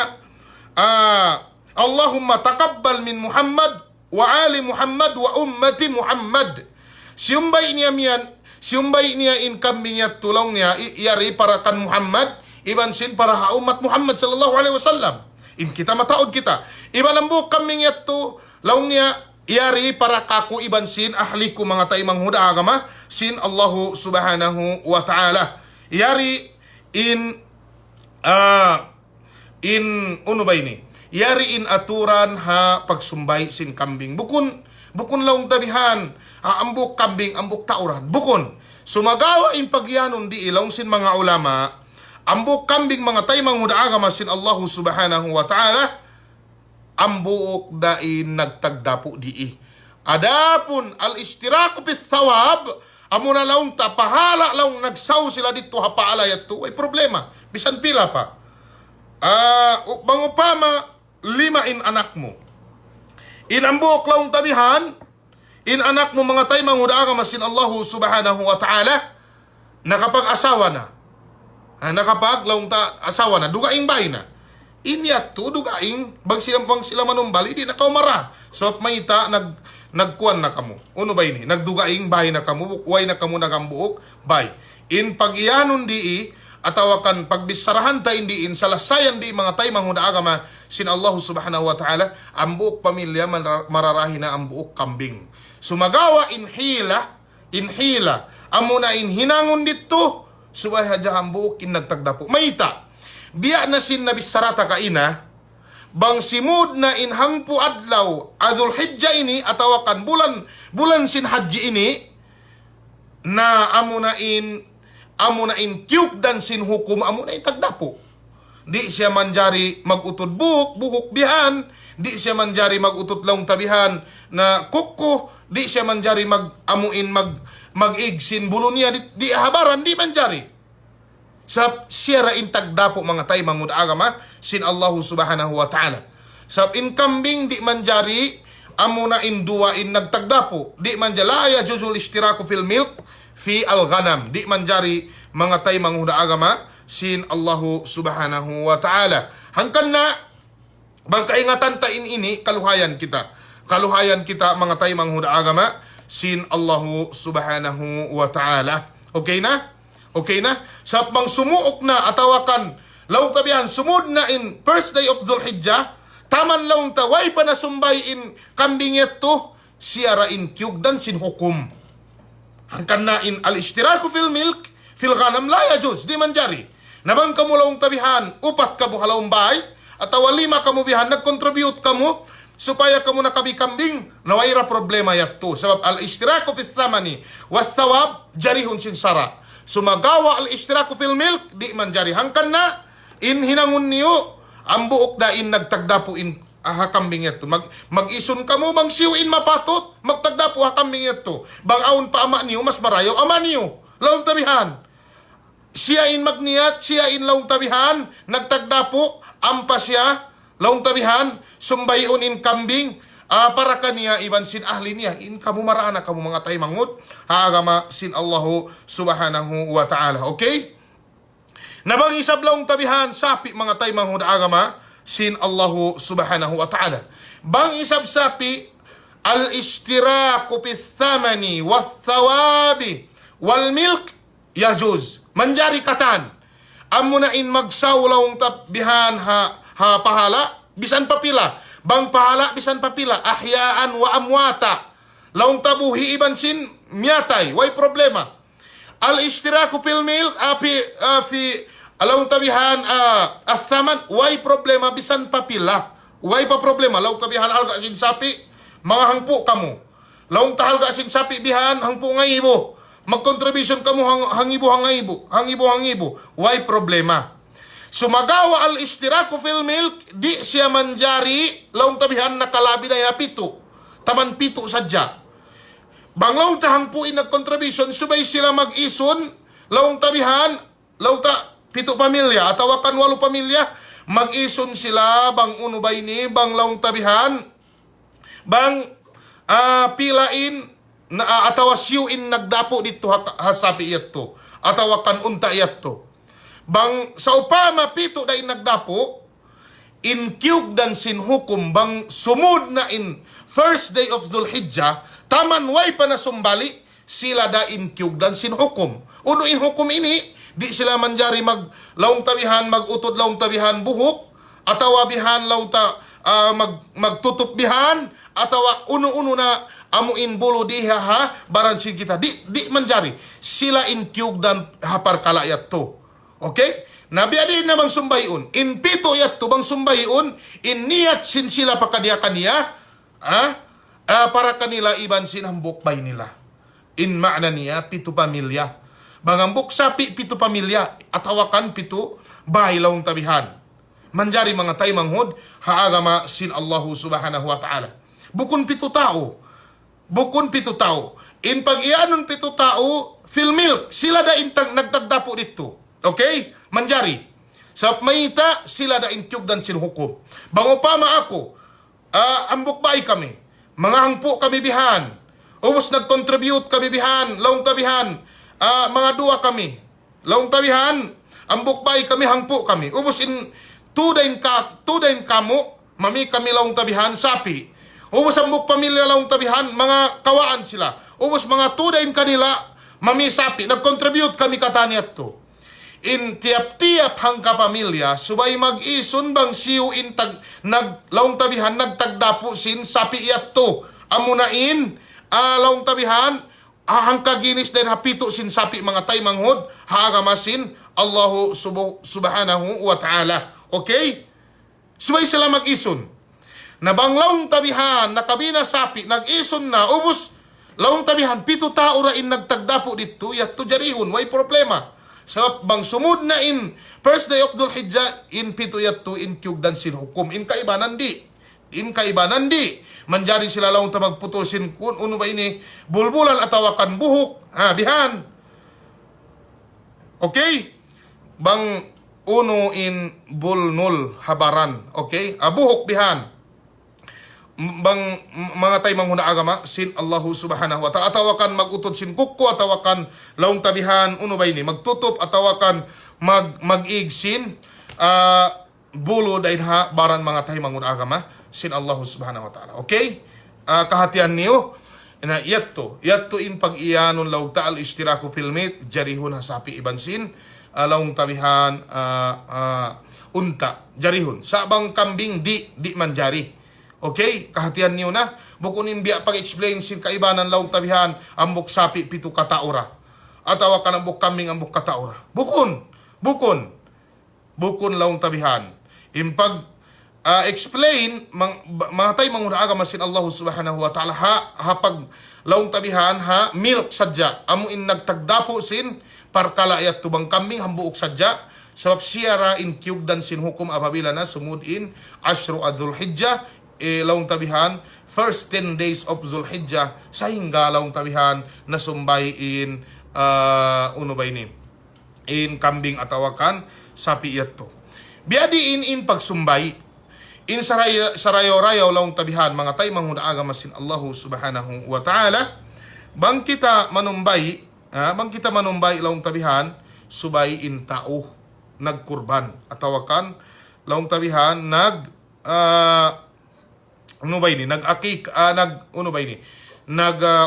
Allahumma taqabbal min Muhammad, wa ali Muhammad, wa ummati Muhammad. Siumbay niya in kambing niya, tulong niya, iyari para kan Muhammad, iban sin para umat Muhammad sallallahu alaihi wasallam. In kita mataod kita. Iban ang buok kambing yato, laong niya, iyari para kaku iban sin, ahli ko mga taimang huda agama, sin Allahu subhanahu wa ta'ala. Iyari ano ba ini? Iyari in aturan pagsumbay sin kambing. Bukun laong tabihan, ambok kambing, ambok tauran. Bukun. Sumagawa in pagyanon di ilong sin mga ulama, ambok kambing mga tayo manghuda agama sin Allah subhanahu wa ta'ala, ambok dain nagtagdapo di. Adapun al-istiraku bit thawab, amo na laong tapahala laong nagsaw sila dito hapaalayat to, ay problema. Bisan pila pa. Bangupama, 5 in anak mo. In ambok laong tabihan, in anak mo mga tayo manghuda agama sin Allah subhanahu wa ta'ala, nakapag-asawa na. Nakapag laong asawa na, dugaing bahay na. Inyat to, dugaing, bang sila manumbali, di na kaumara. So, mayita, nagkuan na kamo. Uno ba ini? Nagdugaing bahay na kamo, bukway na kamo nagambuok, bay. In pag-iyanon di, atawakan pagbisarahan ta indiin, salasayan di mga tay manghuda agama, sin Allah subhanahu wa ta'ala, ang buok pamilya, mararahi na ang buok kambing. Sumagawa inhila, amo na hinangon dito, subay hadya ang buok nagtagdapo. Mayita, biya na sin nabisarata kaina, bang simud na inhangpu adlaw, adul hijja ini, atawakan bulan sin haji ini, na amo na in tiyuk dan sin hukum, amo na in tagdapo. Di siya manjari magutod buhok bihan, di siya manjari magutot lang tabihan na kuko, di siya manjari mag-amuin, mag-igsin, bulo niya, di habaran, di manjari. Sab siya rain tagdapo mga tay mangud agama sin Allahu subhanahu wa ta'ala. Sab in kambing di manjari amuna in dua in nagtagdapo di manjala ya juzul ishtiraku fil milk fi al ghanam di manjari mga tay mangud agama sin Allahu subhanahu wa ta'ala. Hangkan na bang kaingatan ta ini kaluhayan kita mga tay mangud agama sin Allahu subhanahu wa ta'ala. Okay na? Okay na? Sa bang sumuok na atawakan laong tabihan sumud na in first day of Dhul-Hijjah taman laong taway pa na sumbay in kambing yato siyara in kyugdan sin hukum. Hangkan na in al-ishtiraku fil milk fil ghanam la yajuz di manjari. Nabang kamu laong tabihan upat kamu halawang bahay atawa 5 kamu bihan nag-contribute kamu supaya kamu nakabi kambing nawaira problema yato. Sebab al-ishtiraku fil thamani was thawab jarihun sin sara. Sumagawa al-ishtiraku fil milk di manjari. Hangkan na in hinangun niyo ang buok da in nagtagdapo in hakambing ito. Mag-ison ka mo bang siwin mapatot magtagdapo hakambing ito. Bang aun pa ama niyo mas marayo ama niyo. Laong tabihan. Siya in magniyat, siya in laong tabihan nagtagdapo ampa siya laong tabihan sumbayon in kambing. Para kaniya iban sin ahli niya in kamu marana kamu mga tay mangud agama sin Allahu subhanahu wa ta'ala. Okay? Nabang isablaong tabihan sapi mga tay mangud agama sin Allahu subhanahu wa ta'ala. Bang isab sapi al-ishtiraku pis thamani was thawabi wal milk yajuz. Manjari katan. Amuna in magsawlawong tabihan ha pahala bisan papila. Bang pahala bisan papila ahyaan wa amwata laong tabuhi iban sin miyatay way problema al-ishtiraku fil milk fi laong tabihan as-saman way problema bisan papila way pa problema laong tabihan alga sin sapi mga hangpo kamo laong tahalga sin sapi bihan hangpo ngayibo mag-contribution kamo hangibo way problema. Sumagawa al-ishtiraku fil milk di siya manjari laong tabihan nakalabi na pito. Taman pito sadya. Bang laong tahang po nag-contribution subay sila mag-ison laong tabihan laong pito pamilya atawakan 8 pamilya mag-ison sila bang unubay ni bang laong tabihan bang pilain na atawa siyuin nagdapo dito hasapi ito atawakan unta ito. Bang sa upama pito da in nagdapo in kyug dan sin hukum bang sumud na in first day of Dhul-Hijjah taman way pa na sumbali sila da in kyug dan sin hukum. Uno in hukum ini di sila manjari laong tabihan magutod laong tabihan buhok atawa bihan laong magtutup bihan atawa uno-uno na amuin bulu diha baransin kita di manjari sila in kyug dan hapar kalayat to. Okay? Nabi adi na bang sumbayon. In pito yat to bang sumbayon. In niyat sin sila pakadiya kaniya. Para kanila iban sinambok bay nila. In makna niya, pito pamilya. Bangambok sapi, pito pamilya. Atawakan pito, bay laong tabihan. Manjari mga tay manghod, haagama sin Allahu subhanahu wa ta'ala. Bukun pito tao. In pag-ianon pito tao, fil milk, sila da intang nagtagdapo dito. Okay? Manjari. Sa mayita, sila da intyug dan sin hukom. Bango pa ako, ambok bay kami. Mga hangpo kami bihan. Ubos nag-contribute kami bihan. Laong tabihan. Mga dua kami. Laong tabihan. Ambok bay kami, hangpo kami. Ubos in tudain kamo. Mami kami laong tabihan, sapi. Ubos ambok pamilya laong tabihan, mga kawaan sila. Ubos mga tudain kanila, mami sapi. Nag-contribute kami kataniat to. In tiap-tiap hangka pamilya, subay mag-ison bang siyo in laong tabihan nagtagdapo sin sapi iyat to. Amunain, laong tabihan, hangka ginis din hapito sin sapi mga tay manghod, haagamasin Allahu subhanahu wa ta'ala. Okay? Subay sila mag-ison. Nabang laong tabihan, nakabina sapi, nag-ison na, ubos, laong tabihan, pito tao rain nagtagdapo dito, iyat to jarihon, way problema. Sa bang sumud na in first day of Dhul-Hijjah in pito yat to in kyug dan sin hukum in kaibanan di in kaiba nandi manjari sila laong magputusin kun uno ba ini bulbulan atawakan buhok bihan. Okay? Bang uno in bulnul habaran. Okay? Buhok bihan. Bang mga tay manghuna agama sin Allahu subhanahu wa ta'ala atawakan magutod sin kukko atawakan laong tabihan uno ba ini magtutup atawakan mag-igsin bulo dahil ha baran mga tay manghuna agama sin Allahu subhanahu wa ta'ala. Okay? Kahatian niyo na yatto in pag-iyanon law ta'al istiraku filmit jarihun hasapi ibansin laong tabihan unta jarihun sabang kambing di manjari. Okay? Kahatian niyo na bukunin biya pag-explain sin kaibanan laong tabihan ambok sapi pitu kataura atawa ka ambok kambing ambok kataura bukon laong tabihan impag explain mga tay manghuna agama sin Allah subhanahu wa ta'ala hapag laong tabihan milk sadya amuin nagtagdapo sin parkalayat tubang kambing hambuok sadya sabab siyara in kiugdan sin hukum apabila na sumudin ashru adhul hijjah laong tabihan first 10 days of Zulhijjah sa hingga laong tabihan na sumbay in uno ba ini in kambing atawakan sapi yato biadi in pagsumbay in sarayo-rayo laong tabihan mga tay manghuna agama sin Allahu subhanahu wa ta'ala bang kita manumbay laong tabihan subay in tao nagkurban atawakan laong tabihan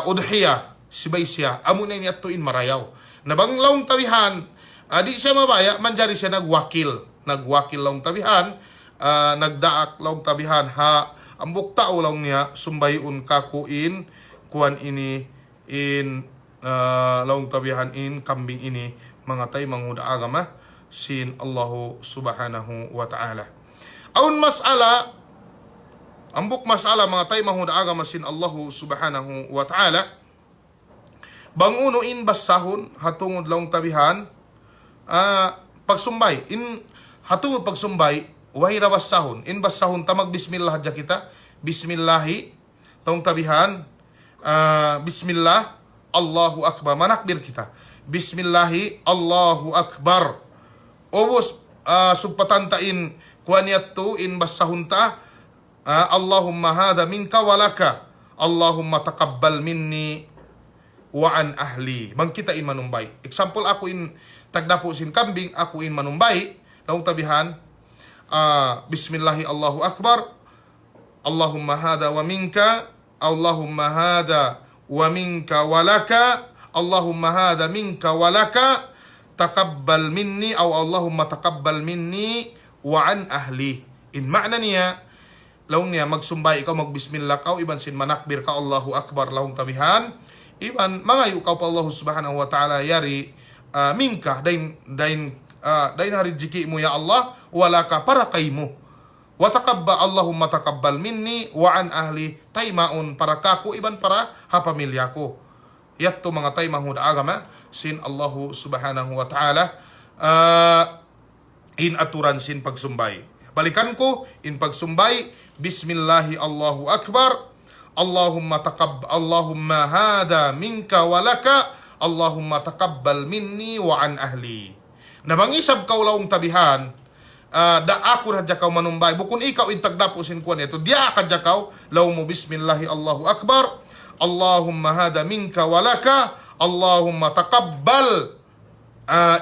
udhiya sibay siya amo na niya tuin marayaw nabang laong tabihan di siya mabaya manjari siya nagwakil laong tabihan nagdaak laong tabihan ambok tao laong niya sumbayun kakuin kuan ini in laong tabihan in kambing ini mga tay manghuna agama sin Allahu subhanahu wa ta'ala aun mas'ala ambok masala mga tay manghuna agama sin Allahu subhanahu wa ta'ala banguno in basahon hatungod laong tabihan pagsumbay in hatungod pagsumbay wahi basahon in basahon tamag bismillah hadya kita bismillahi laong tabihan bismillah Allahu akbar manakbir kita bismillahi Allahu akbar obos subpatantain kuaniyat to in basahon ta Allahumma hadha minka walaka Allahumma taqabbal minni wa an ahli bang kita in manumbay example ako in tagdapo sin kambing ako in manumbay laong tabihan bismillahi Allahu akbar Allahumma hadha wa minka Allahumma hadha wa minka walaka Allahumma hadha minka walaka taqabbal minni aw Allahumma taqabbal minni wa an ahli in ma'na niya laong niya magsumbay ikaw magbismillah ka iban sin manakbir ka Allahu akbar laong tabihan iban mangayo ka pa Allah subhanahu wa ta'ala yari minka dain harijiki mo ya Allah wala ka para kay mo wa taqabba Allahumma taqabbal minni wa an ahli taymaun para kako iban para ha pamilya ko yatto mga tay manghuna agama sin Allahu subhanahu wa ta'ala in aturan sin pagsumbay balikan ko in pagsumbay bismillahi Allahu akbar Allahumma hadha minka walaka Allahumma taqabbal minni wa an ahli nabangisab kaw laong tabihan da ako radya kaw manumbay bukun ikaw intagdapusin kuan ito dia kadya kaw law mo bismillahi Allahu akbar Allahumma hadha minka walaka Allahumma taqabbal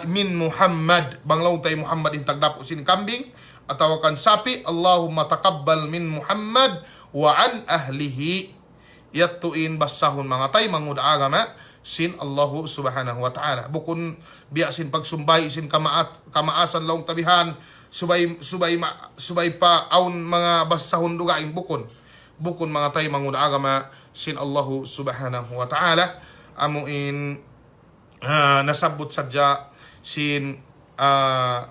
min Muhammad bang law tay Muhammad intagdapusin kambing atawakan sapi Allahumma taqabbal min Muhammad wa an ahlihi yattuin basahon mga tay manghuna agama sin Allahu subhanahu wa ta'ala bukun biasin pagsumbay sin kamaasan laong tabihan subay pa aun mga basahon dugaing bukun mga tay manghuna agama sin Allahu subhanahu wa ta'ala amuin nasabot sadya sin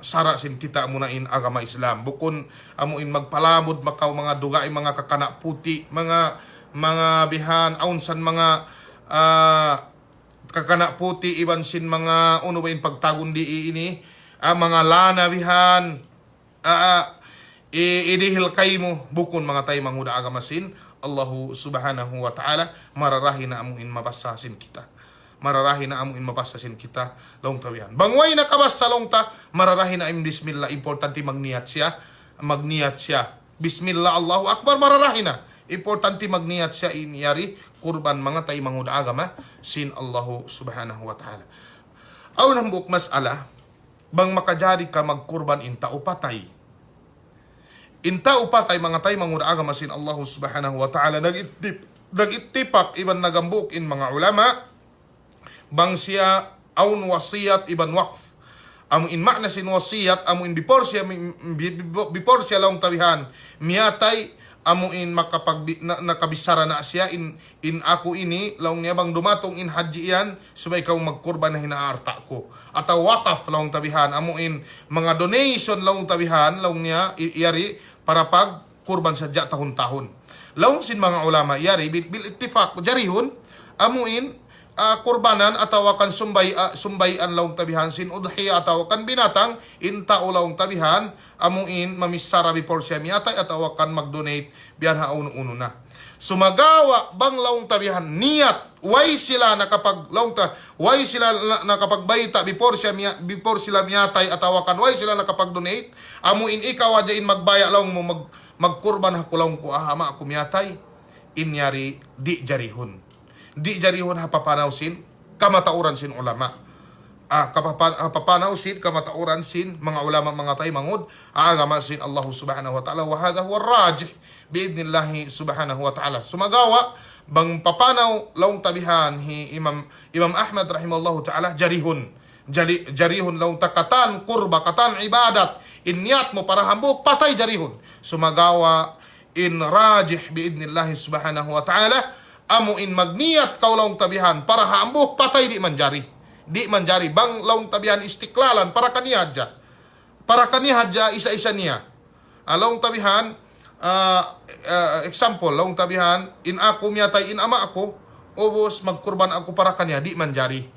sara sin kita munain agama Islam bukun amuin magpalamod makaw mga dugay mga kakana puti mga bihan aunsan mga kakana puti iban sin mga uno ba in pagtagon di ini mga lana bihan idihil kaymo bukun mga tay manghuda agamasin Allahu subhanahu wa ta'ala mararahi na amuin mabasasin kita. Mararahi na amuin mabasasin kita long tawihan. Bangway na kabas sa long ta, mararahi na im bismillah. Importante magniyat siya. Magniyat siya. Bismillah Allahu Akbar, mararahi na. Importante magniyat siya inyari kurban mga tay manghuda agama sin Allahu subhanahu wa ta'ala. Aw nang buok masala, bang makajari ka magkurban inta upatay. Inta upatay mga tay manghuda agama sin Allahu subhanahu wa ta'ala. Nag-ittipak iban nagambuk in mga ulama, bang siya aun wasiyat iban waqf. Amo in makna sin wasiyat, amo in before siya laong tabihan, miyatay, amo in nakabisara na siya, in ako ini, laong niya bang dumatong in haji yan, subay ikaw magkurban na hinaarta ko. Ataw wakaf laong tabihan, amo in mga donation laong tabihan, laong niya, iyari, para pag kurban sadya tahon-tahon. Laong sin mga ulama, iyari, bil ittifaq, jarihun, amo in, kurbanan atau akan sumbayan laong tabihan sin udhiya atau akan binatang inta laong tabihan amuin mamisara before siya miyatay atau akan mag-donate biar hauno-uno na. Sumagawa bang laong tabihan niat way sila nakapag laong ta way sila nakapagbayta before sila miyatay atau akan way sila nakapag-donate amuin ikaw adyain magbaya laong mo magkurban hakulaong ko ahama ako miyatay inyari di jarihun. Di jarihon hapapanaw sin kamatauran sin ulama. Kapapanaw sin kamatauran sin mga ulama mga tay mangud agama sin Allah subhanahu wa ta'ala wa hadha huwa rajih biidnillahi subhanahu wa ta'ala. Sumagawa bang papanaw laong tabihan hi Imam Ahmad rahimahullahu ta'ala jarihun laong takatan kurba katan ibadat inyat mo para hambuk patay jarihun. Sumagawa in rajih biidnillahi subhanahu wa ta'ala amuin magniyat kau laong tabihan para haambuk patay di manjari bang laong tabihan istiklalan para kanihadja isa-isa niya laong tabihan example laong tabihan in ako miyatay in ama ako ubos magkurban ako para kaniya di manjari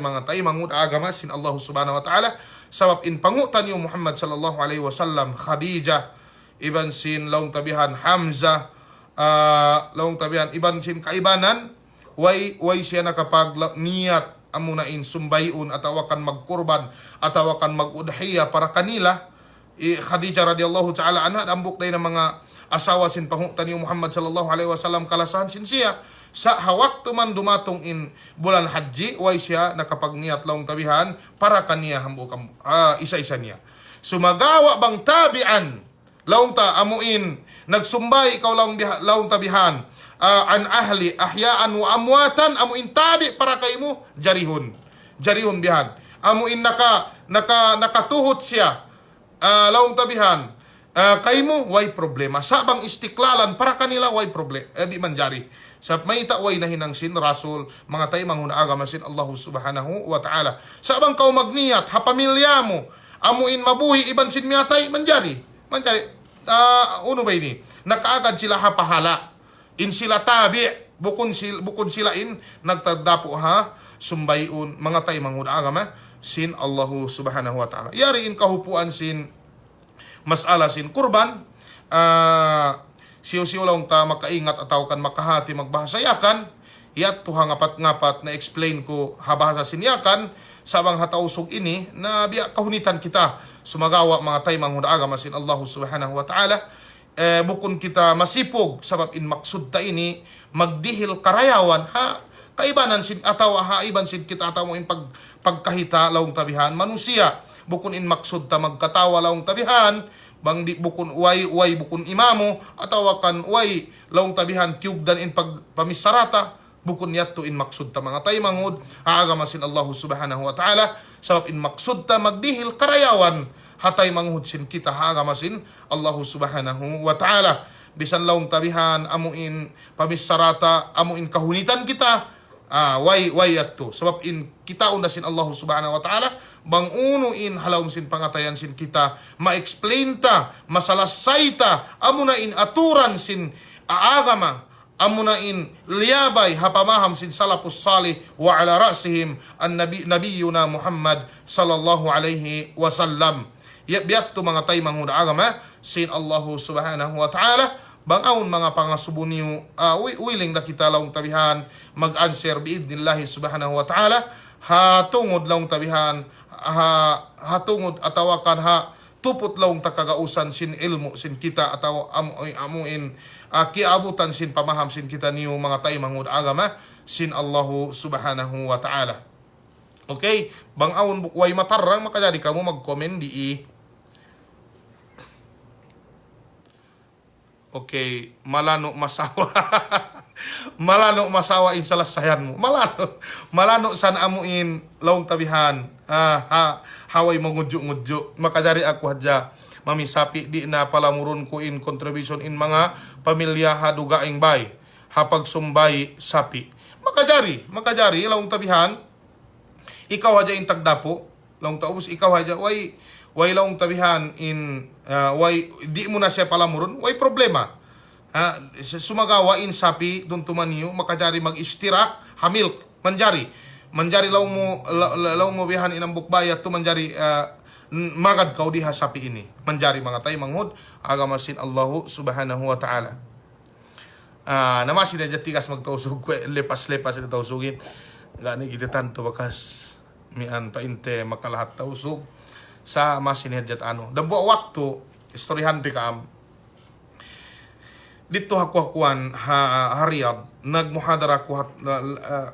mga tay mangud agama sin Allah subhanahu wa ta'ala sabab in pangutan yung Muhammad sallallahu alaihi wasallam Khadijah iban sin laong tabihan Hamzah laong tabihan iban sin kaibanan way siya nakapag niyat amunain sumbayun atau akan magkurban atau akan magudhiya para kanila Khadijah radhiyallahu ta'ala anha ambuk day ng mga asawa sin pangutan ni Muhammad sallallahu alaihi wasallam kalasahan sin siya sa hawak man dumatong in bulan haji way siya nakapag niyat laong tabihan para kaniya hambuk isa-isa niya. Sumagawa bang tabian laong ta amuin nagsumbay ikaw laong tabihan an ahli ahyaan wa amwatan amuin tabi para kaymo jarihun bihan amuin nakatuhot siya laong tabihan kaymo way problema sabang istiklalan para kanila way problema di manjari sa may way na hinangsin rasul mga tay manghuna agama sin Allah subhanahu wa ta'ala sabang kau magniyat hapamilya mo amuin mabuhi iban sin miyatay manjari uno ba ini? Nakaagad sila hapahala. In sila tabi. Bukon sila in nagtadapo sumbayun mga tay manghuda agama sin Allahu subhanahu wa ta'ala. Yari in kahupuan sin masala sin kurban. Siyo-siyo lang ta makaingat ataw kan makahati magbahasayakan. Yat tuhang ngapat na explain ko habahasa sinyakan sabang hatausog ini na biya kahunitan kita sumagawa mga tay manghuda agama sin Allah subhanahu wa ta'ala bukon kita masipog sabab in maksud ta ini magdihil karayawan kaibanan sin ataw haiban sin kita ataw mo in pagkahita laong tabihan manusia bukon in maksud ta magkatawa laong tabihan bang di bukon way bukon imamo ataw kan way laong tabihan kyugdan in pagpamisarata bukon yatto in maksud ta mga tay manghud agama sin Allah subhanahu wa ta'ala sabab in maksud ta magdihil karayawan hatay manghud sin kita agama sin Allah subhanahu wa ta'ala bisan laong tabihan amuin pamisarata amuin kahunitan kita way yatto sabab in kita unda sin Allah subhanahu wa ta'ala bang unuin halawm sin pangatayan sin kita ma-explain ta masalasay ta amunain aturan sin agama amunain liyabay hapamaham sin salafus salih wa ala rasihim an nabiyuna Muhammad sallallahu alaihi wasallam Biyat to mga tay manghuda agama sin Allahu subhanahu wa ta'ala. Bangaon mga pangasubo niyo, willing na kita laong tabihan mag-answer biidnillahi subhanahu wa ta'ala. Hatungod laong tabihan, hatungod atawakan tupot laong takagausan sin ilmu sin kita ataw amuin kiabutan sin pamaham sin kita niyo mga tay mangud agama sin Allahu subhanahu wa ta'ala. Okay, bangaon bukway matarang makadari kamo mag-comment di. Okay, malano masawa. Malano masawa insalasayan mo. Malano sana amuin laong tabihan. Haway mangudyo-ngudyo. Makadari ako hadya. Mamisapi di na palamuron ko in contribution in mga pamilya hadugaing bay. Hapag sumbay sapi. Makadari laong tabihan. Ikaw hadya in tagdapo. Laong taubos ikaw hadya. Way laong tabihan in di mo na siya palamuron, way problema. Sumagawa in sapi tuntuman niyo, makajari mag-istira, hamilk, manjari law mo bihan inang bukbayat to manjari magad kau diha sapi ini. Manjari mga tay manghud, agamasin Allahu subhanahu wa ta'ala. Namasin na tigas magtausog, lepas-lepas na tausugin. Gani kita tanto bakas mian painte makalahat tausog. Sa masinedjat Dambu waktu istoryahan ti kaam. Dito hakuan Riyadh nagmuhadara ko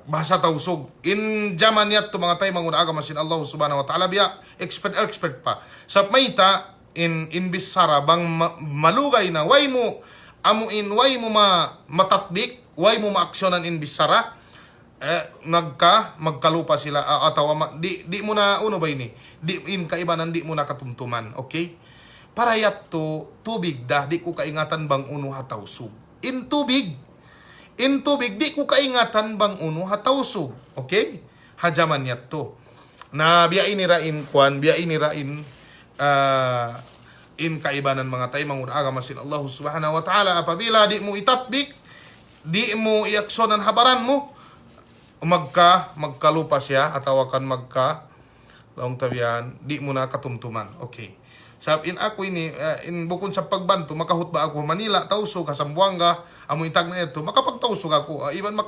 bahasa tausog. In zaman yat to mga tay manguna agama sin Allah subhanahu wa ta'ala biya expert pa. Sa mayta in bisara bang malugay na way mo matatbik, way mo maaksyonan in bisara. Magkalupa sila ataw di mo na ba ini di in kaibanan di mo na katumtuman. Okay, para yato tubig di ko kaingatan bang uno hatawsug in tubig di ko kaingatan bang uno hatawsug. Okay, hajaman yato na biya inirain in kaibanan mga tay mangun agama sin Allah subhanahu wa ta'ala. Apabila di mo itatbik, di mo iaksonan habaran mo, magkalupa siya ataw akan laong tabihan di mo na katumtuman. Okay, sab in ako ini in bukod sa pagbanto makahutba ako Manila tausog Kasambuanga amo itag na ito makapagtausog ako iban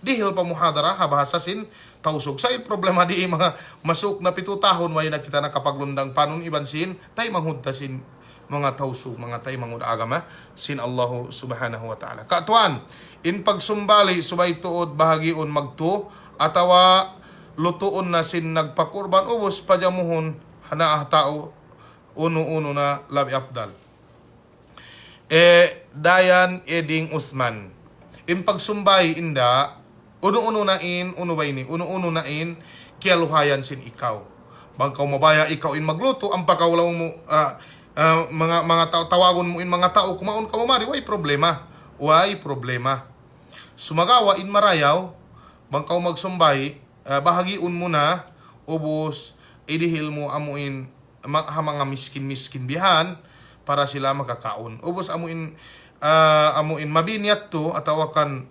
dihil pa muhadara bahasa sin tausog sa problema di mga masuk na 7 tahon way na kita nakapaglundang panon iban sin tay manghudta sin mga tausog mga tay mangud agama sin Allahu subhanahu wa ta'ala. Katuan in pagsumbali subay tuod bahagion magto atawa lutuon na sin nagpakurban ubos pajamuhon hanaah tao uno na labi afdal. Dayan Eding Usman in pagsumbay inda uno na in kialuhayan sin ikaw bangkaw mabaya ikaw in magluto ang pakawlaw mo mga tawagon mo in mga tao kumaon ka mamari way problema sumagawa in marayaw bangkaw magsumbay bahagiun mo na ubos idihil mo amuin mga miskin bihan para sila makakaon ubos amuin mabinyat to atawakan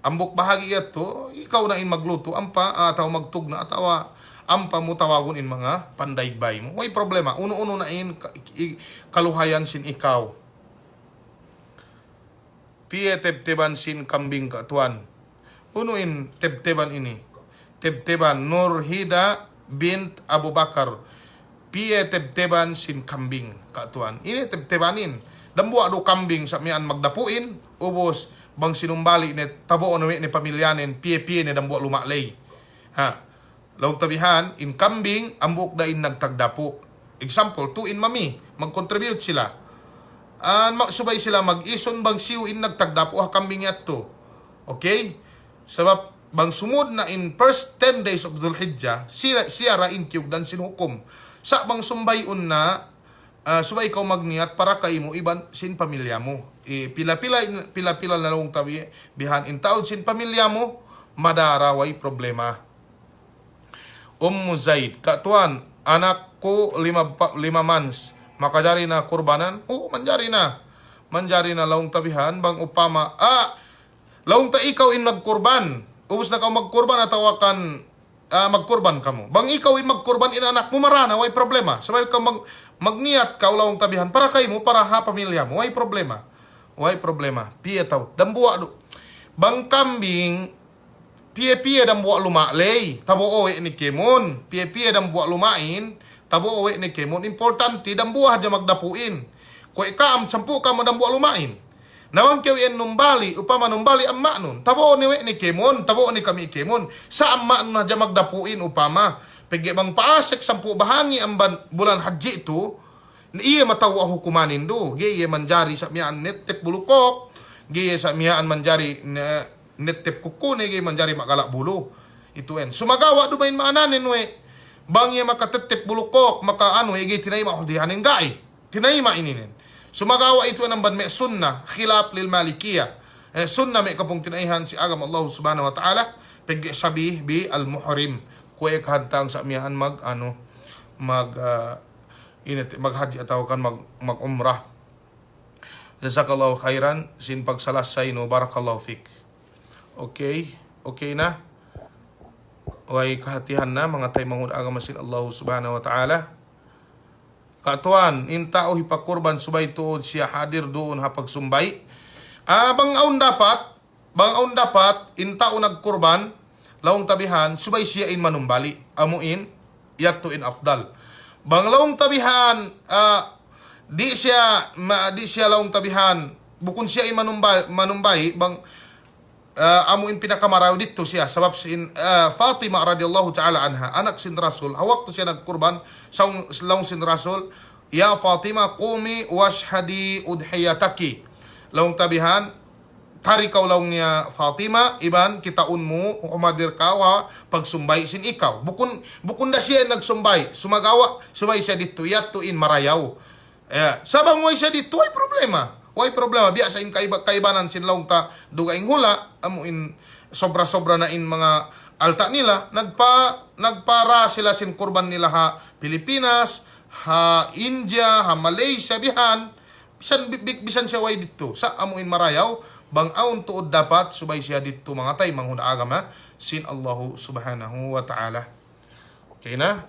ambok bahagi to ikaw na in magluto ampa ataw magtugna atawa ampa mo tawagon in mga pandaybay mo way problema uno na in kaluhayan sin ikaw piye tebteban sin kambing katuan uno in tebteban ini tebteban Nurhida bint Abu Bakar piye tebteban sin kambing katuan ini tebtebanin dambu ado kambing sa mian magdapuin ubos bang sinumbali ni tabo ni pamilyanin piye ni dambu lumaklay laong tabihan in kambing ambok da in nagtagdapo example in mami mag-contribute sila subay sila mag-ison bang siw in nagtagdapo kambing yato. Okay, sabab bang sumud na in first 10 days of Dhul-Hijjah siya ra in kiyugdan sin hukom sa bang sumbayon na subay ikaw magniyat para kay mo iban sin pamilya mo pila na laong tabihan in taod sin pamilya mo madaraway problema. Zaid katuan anak ko 5 months makadari na kurbanan manjari na laong tabihan bang upama laong ta ikaw in magkurban ubos na ka magkurban atawakan magkurban kamo bang ikaw in magkurban in anak mo marana way problema sabay ka Magniyat ka ulawong tabihan para kay mo, para ha pamilya mo. Way problema. Way problema. Piye taw. Dambuwa do. Bang kambing, piye-piye dambuwa lumalay. Tabo owe ni Kemon. Piye-piye dambuwa lumain. Tabo owe ni Kemon. Importante, dambuwa hadya magdapuin. Kung ikaam, 10 ka madambuwa lumain. Nawang kayo yan numbali, upama numbali ang nun. Tabo ni we ni Kemon. Tabo ni kami Kemon. Sa ang nun hadya magdapuin upama. Pag bang paasek 10 bahangi ang bulan haji ito, iya matawa hukumanin do. Gaya manjari sa miyaan nettep bulukok. Gaya sa miyaan manjari nettep kukune. Gaya manjari makalak bulo. Ito yan. Sumagawa do ba yung maananin we? Bang iya makatetep bulukok, makaano, gaya tinayma ko dihanin gai. Tinayma ininin. Sumagawa ito yan ang banme sunnah. Khilaf lil malikiyah. Sunnah may kapong tinayhan si agam Allah subhanahu wa ta'ala. Pag sabih bi al-muhrim. Kuya kahantang sa miyaan maghaji atau kan mag-umrah. Jazakallahu khairan, sin pagsalasay no, barakallahu fik. Okay? Okay na? Way kahatihan na mga tay mangud agama sin Allah subhanahu wa ta'ala. Katuan, intao hipakurban subay tuod siya hadir doon hapagsumbay. Bangaon dapat, intao nagkurban, laong tabihan, subay siya in manumbali. Amuin, yatuin afdal. Bang laong tabihan, di siya laong tabihan, bukun siya in manumbay, bang amuin pinakamaraw dito siya. Sabab sin Fatima radhiyallahu ta'ala anha, anak sin Rasul, hawak to siya nagkurban, sa laong sin Rasul, ya Fatima, qumi washhadi udhiyataki. Laong tabihan, tari ka laong niya Fatima, iban, kitaun mo, umadir ka, pagsumbay sin ikaw. Bukun na siya nagsumbay, sumagawa, subay siya dito, yatuin marayaw. Sabang way siya dito, ay problema. Way problema. Biya sa in kaibanan sin laong ta, dugaing hula, amuin, sobra-sobra na in mga alta nila, nagpara sila sin kurban nila ha Pilipinas, ha India, ha Malaysia, bisan siya way dito. Sa amuin marayaw, bang aun tuod dapat subay siya dito mga tay manghuna agama sin Allahu subhanahu wa ta'ala. Okay na?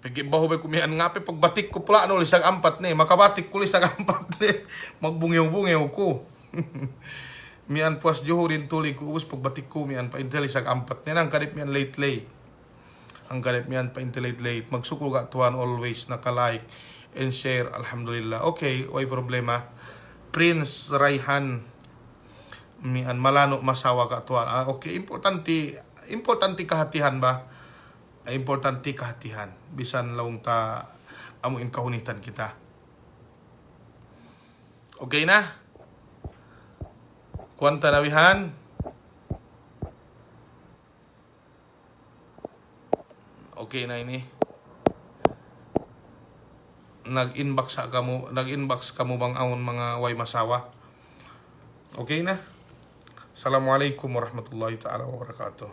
Pag-ibaho ba kumihan nga pagbatik ko pala no lisag ampat ni makabatik ko lisag ampat ni magbungyaw-bungyaw ko. Mian puas juhurin tuli ko ubus pagbatik ko mian pa intel lisag ampat ni nang kadip mian late. Ang ganit miyan pa late. Magsukul ka tuwan always, naka-like and share. Alhamdulillah. Okay, way problema. Prince Raihan miyan malano masawa ka tuwan. Okay, importante kahatihan ba? Importante kahatihan. Bisan laung ta amuin kahunitan kita. Okay na? Kuwanta nawihan? Okay na ini. Nag-inbox ka mo bang aon mga way masawa? Okay na. Assalamualaikum warahmatullahi ta'ala wabarakatuh.